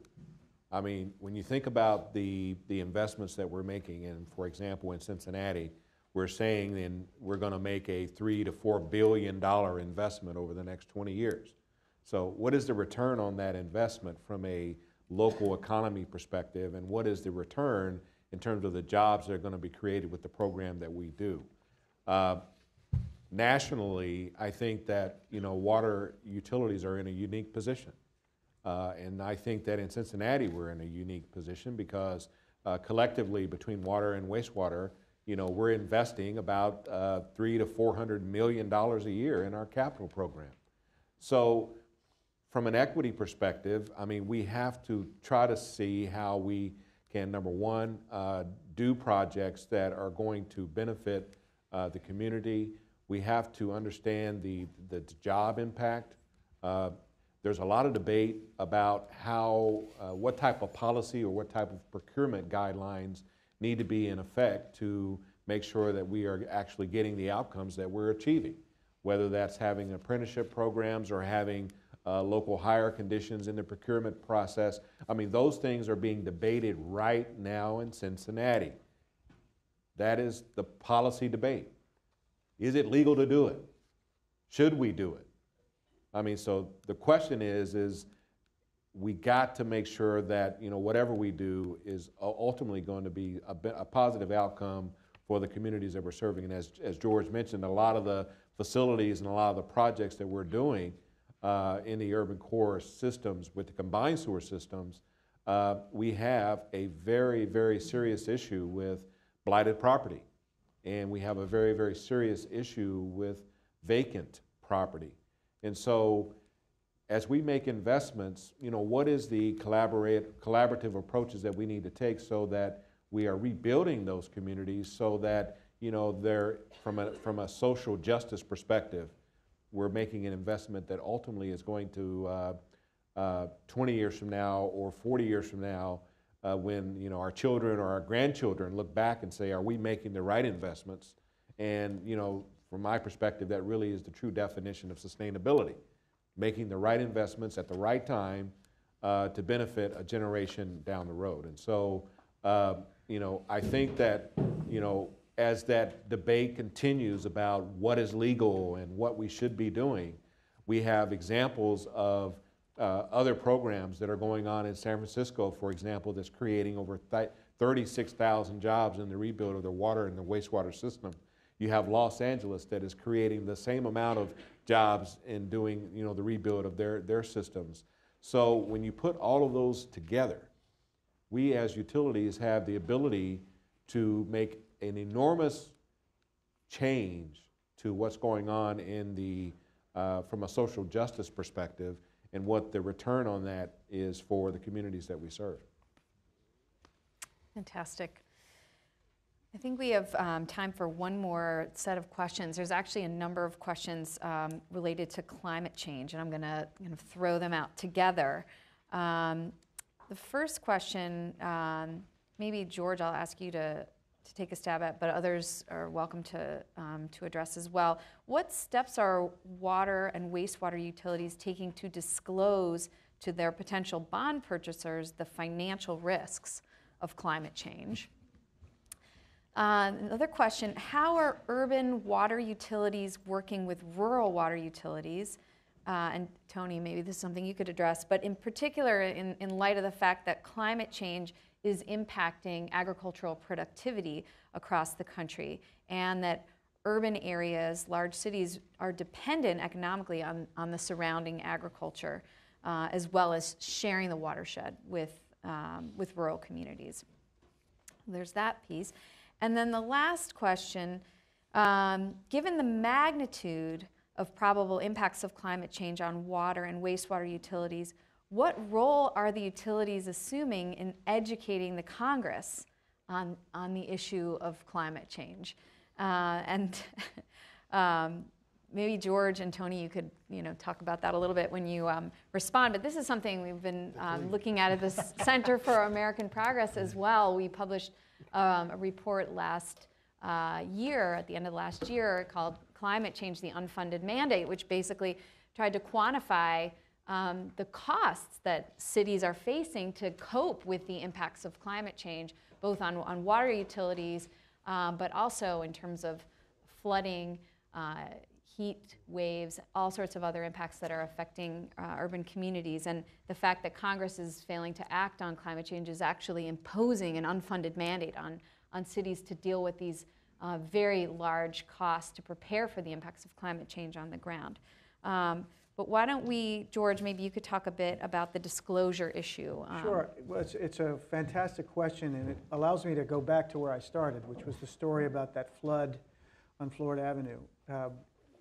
I mean, when you think about the investments that we're making, and for example, in Cincinnati, we're saying then we're going to make a $3 to $4 billion investment over the next 20 years. So what is the return on that investment from a local economy perspective, and what is the return in terms of the jobs that are going to be created with the program that we do? Nationally, I think that, you know, water utilities are in a unique position. And I think that in Cincinnati we're in a unique position because collectively between water and wastewater, you know, we're investing about $300 to $400 million a year in our capital program. So from an equity perspective, I mean, we have to try to see how we can, number one, do projects that are going to benefit the community. We have to understand the job impact There's a lot of debate about how, what type of policy or what type of procurement guidelines need to be in effect to make sure that we are actually getting the outcomes that we're achieving, whether that's having apprenticeship programs or having local hire conditions in the procurement process. I mean, those things are being debated right now in Cincinnati. That is the policy debate. Is it legal to do it? Should we do it? I mean, so the question is we got to make sure that, you know, whatever we do is ultimately going to be a positive outcome for the communities that we're serving. And as George mentioned, a lot of the facilities and a lot of the projects that we're doing in the urban core systems with the combined sewer systems, we have a very, very serious issue with blighted property. And we have a very, very serious issue with vacant property. And so as we make investments, you know, what is the collaborative approaches that we need to take so that we are rebuilding those communities so that, you know, they're from a social justice perspective, we're making an investment that ultimately is going to 20 years from now or 40 years from now, when, you know, our children or our grandchildren look back and say, are we making the right investments? And, you know, from my perspective, that really is the true definition of sustainability, making the right investments at the right time to benefit a generation down the road. And so, you know, I think that, you know, as that debate continues about what is legal and what we should be doing, we have examples of other programs that are going on in San Francisco, for example, that's creating over 36,000 jobs in the rebuild of the water and the wastewater system. You have Los Angeles that is creating the same amount of jobs in doing, you know, the rebuild of their systems. So when you put all of those together, we as utilities have the ability to make an enormous change to what's going on in the, from a social justice perspective, and what the return on that is for the communities that we serve. Fantastic. I think we have time for one more set of questions. There's actually a number of questions related to climate change, and I'm going to throw them out together. The first question, maybe George, I'll ask you to take a stab at, but others are welcome to address as well. What steps are water and wastewater utilities taking to disclose to their potential bond purchasers the financial risks of climate change? Another question, how are urban water utilities working with rural water utilities? And Tony, maybe this is something you could address, but in particular in light of the fact that climate change is impacting agricultural productivity across the country, and that urban areas, large cities, are dependent economically on the surrounding agriculture, as well as sharing the watershed with rural communities. There's that piece. And then the last question, given the magnitude of probable impacts of climate change on water and wastewater utilities, what role are the utilities assuming in educating the Congress on the issue of climate change? And maybe George and Tony, you could talk about that a little bit when you respond. But this is something we've been looking at the Center for American Progress as well. We published a report last year, at the end of last year, called Climate Change, the Unfunded Mandate, which basically tried to quantify the costs that cities are facing to cope with the impacts of climate change, both on water utilities, but also in terms of flooding, heat waves, all sorts of other impacts that are affecting urban communities. And the fact that Congress is failing to act on climate change is actually imposing an unfunded mandate on cities to deal with these very large costs to prepare for the impacts of climate change on the ground. But why don't we, George, maybe you could talk a bit about the disclosure issue. Sure. Well, it's a fantastic question, and it allows me to go back to where I started, which was the story about that flood on Florida Avenue.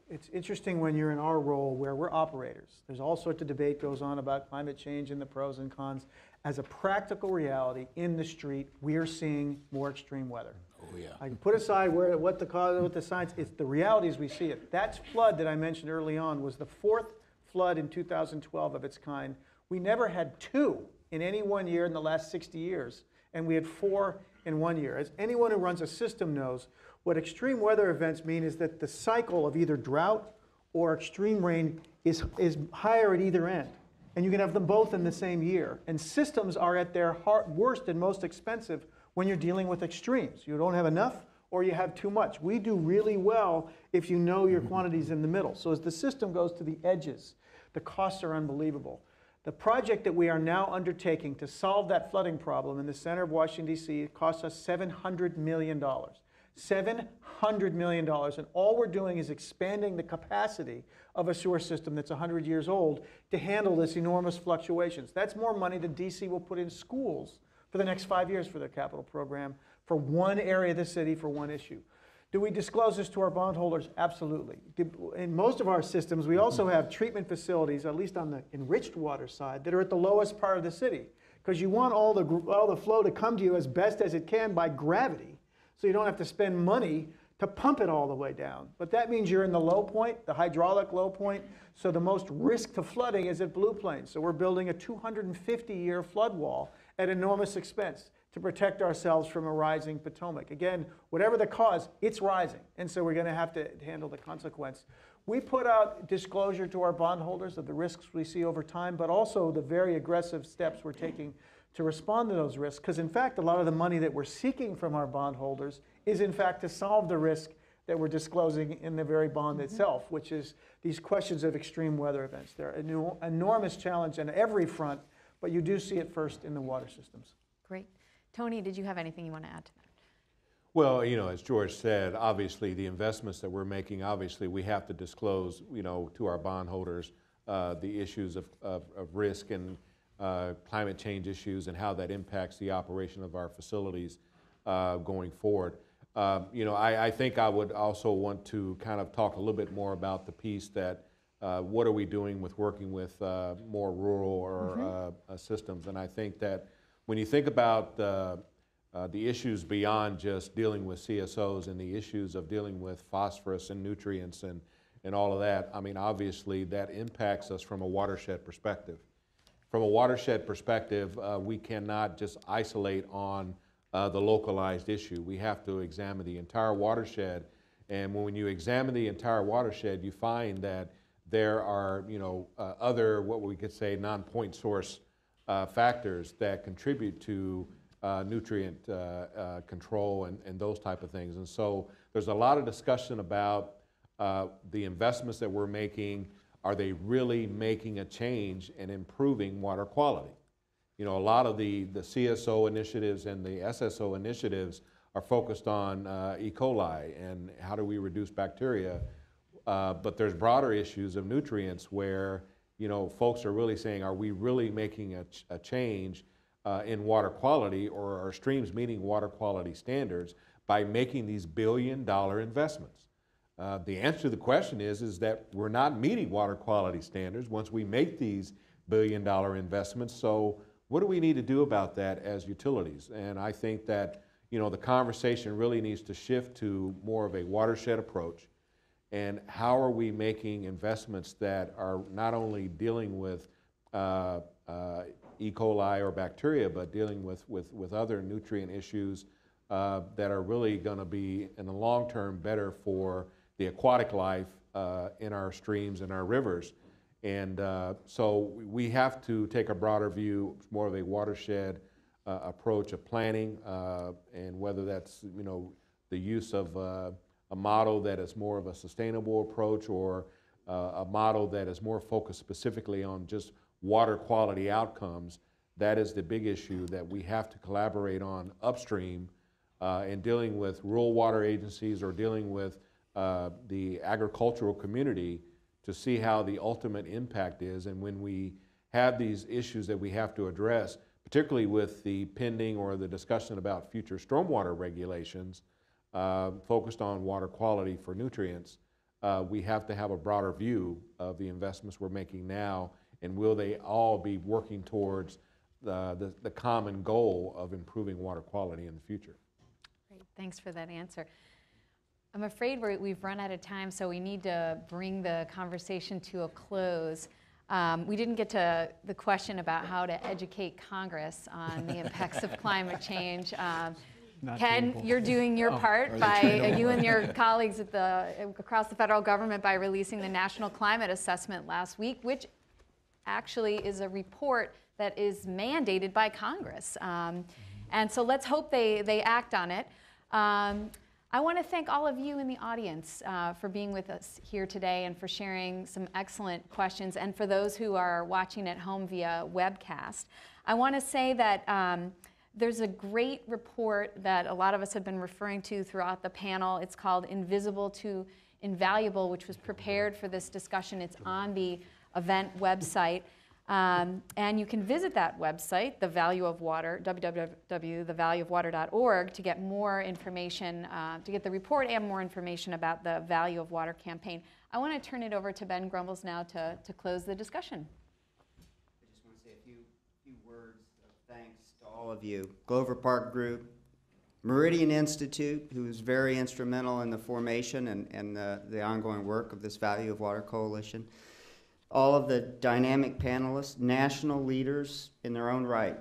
It's interesting when you're in our role where we're operators. There's all sorts of debate goes on about climate change and the pros and cons. As a practical reality, in the street, we are seeing more extreme weather. Oh, yeah. I can put aside what the cause, what the science, it's the realities we see it. That flood that I mentioned early on was the fourth flood in 2012 of its kind. We never had 2 in any one year in the last 60 years, and we had 4 in 1 year. As anyone who runs a system knows, what extreme weather events mean is that the cycle of either drought or extreme rain is higher at either end. And you can have them both in the same year. And systems are at their worst and most expensive when you're dealing with extremes. You don't have enough or you have too much. We do really well if you know your quantities in the middle. So as the system goes to the edges, the costs are unbelievable. The project that we are now undertaking to solve that flooding problem in the center of Washington, D.C., costs us $700 million. $700 million, and all we're doing is expanding the capacity of a sewer system that's 100 years old to handle this enormous fluctuations. That's more money than D.C. will put in schools for the next 5 years for their capital program for one area of the city for one issue. Do we disclose this to our bondholders? Absolutely. In most of our systems, we also have treatment facilities, at least on the enriched water side, that are at the lowest part of the city, because you want all the flow to come to you as best as it can by gravity, so you don't have to spend money to pump it all the way down. But that means you're in the low point, the hydraulic low point, so the most risk to flooding is at Blue Plains. So we're building a 250-year flood wall at enormous expense to protect ourselves from a rising Potomac. Again, whatever the cause, it's rising, and so we're going to have to handle the consequence. We put out disclosure to our bondholders of the risks we see over time, but also the very aggressive steps we're taking to respond to those risks, because in fact, a lot of the money that we're seeking from our bondholders is in fact to solve the risk that we're disclosing in the very bond itself, which is these questions of extreme weather events. They're an enormous challenge on every front, but you do see it first in the water systems. Great. Tony, did you have anything you want to add to that? Well, as George said, obviously the investments that we're making, obviously we have to disclose, to our bondholders the issues of risk and climate change issues and how that impacts the operation of our facilities going forward. I think I would also want to kind of talk a little bit more about the piece that what are we doing with working with more rural or systems. And I think that when you think about the issues beyond just dealing with CSOs and the issues of dealing with phosphorus and nutrients and all of that, I mean, obviously that impacts us from a watershed perspective. From a watershed perspective, we cannot just isolate on the localized issue. We have to examine the entire watershed, and when you examine the entire watershed, you find that there are, other, what we could say, non-point source factors that contribute to nutrient control and those type of things. And so there's a lot of discussion about the investments that we're making. Are they really making a change and improving water quality? A lot of the CSO initiatives and the SSO initiatives are focused on E. coli and how do we reduce bacteria. But there's broader issues of nutrients where folks are really saying, are we really making a change in water quality, or are streams meeting water quality standards by making these billion-dollar investments? The answer to the question is that we're not meeting water quality standards once we make these billion-dollar investments. So what do we need to do about that as utilities? And I think that the conversation really needs to shift to more of a watershed approach. And how are we making investments that are not only dealing with E. coli or bacteria, but dealing with other nutrient issues that are really going to be, in the long term, better for the aquatic life in our streams and our rivers. And so we have to take a broader view, more of a watershed approach of planning, and whether that's the use of a model that is more of a sustainable approach, or a model that is more focused specifically on just water quality outcomes. That is the big issue that we have to collaborate on upstream in dealing with rural water agencies or dealing with the agricultural community to see how the ultimate impact is. And when we have these issues that we have to address, particularly with the pending or the discussion about future stormwater regulations focused on water quality for nutrients, we have to have a broader view of the investments we're making now, and will they all be working towards the common goal of improving water quality in the future. Great, thanks for that answer. I'm afraid we've run out of time, so we need to bring the conversation to a close. We didn't get to the question about how to educate Congress on the impacts of climate change. Ken, you're doing your part by, you and your colleagues across the federal government by releasing the National Climate Assessment last week, which actually is a report that is mandated by Congress. And so let's hope they act on it. I want to thank all of you in the audience for being with us here today and for sharing some excellent questions, and for those who are watching at home via webcast. I want to say that there's a great report that a lot of us have been referring to throughout the panel. It's called Invisible to Invaluable, which was prepared for this discussion. It's on the event website. And you can visit that website, The Value of Water, www.thevalueofwater.org, to get more information, to get the report and more information about the Value of Water campaign. I want to turn it over to Ben Grumbles now to close the discussion. I just want to say a few words of thanks to all of you. Glover Park Group, Meridian Institute, who was very instrumental in the formation and the ongoing work of this Value of Water Coalition. All of the dynamic panelists, national leaders in their own right.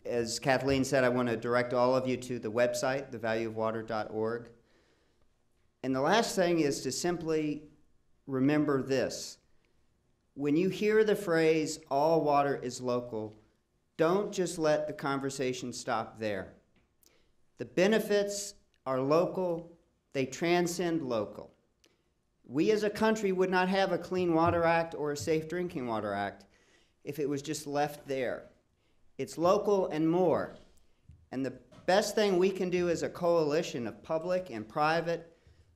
As Kathleen said, I want to direct all of you to the website, thevalueofwater.org. And the last thing is to simply remember this. When you hear the phrase, all water is local, don't just let the conversation stop there. The benefits are local, they transcend local. We as a country would not have a Clean Water Act or a Safe Drinking Water Act if it was just left there. It's local and more. And the best thing we can do as a coalition of public and private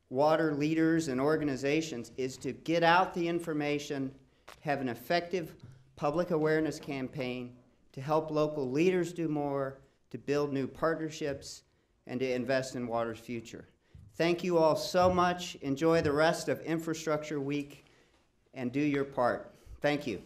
water leaders and organizations is to get out the information, have an effective public awareness campaign to help local leaders do more, to build new partnerships, and to invest in water's future. Thank you all so much. Enjoy the rest of Infrastructure Week and do your part. Thank you.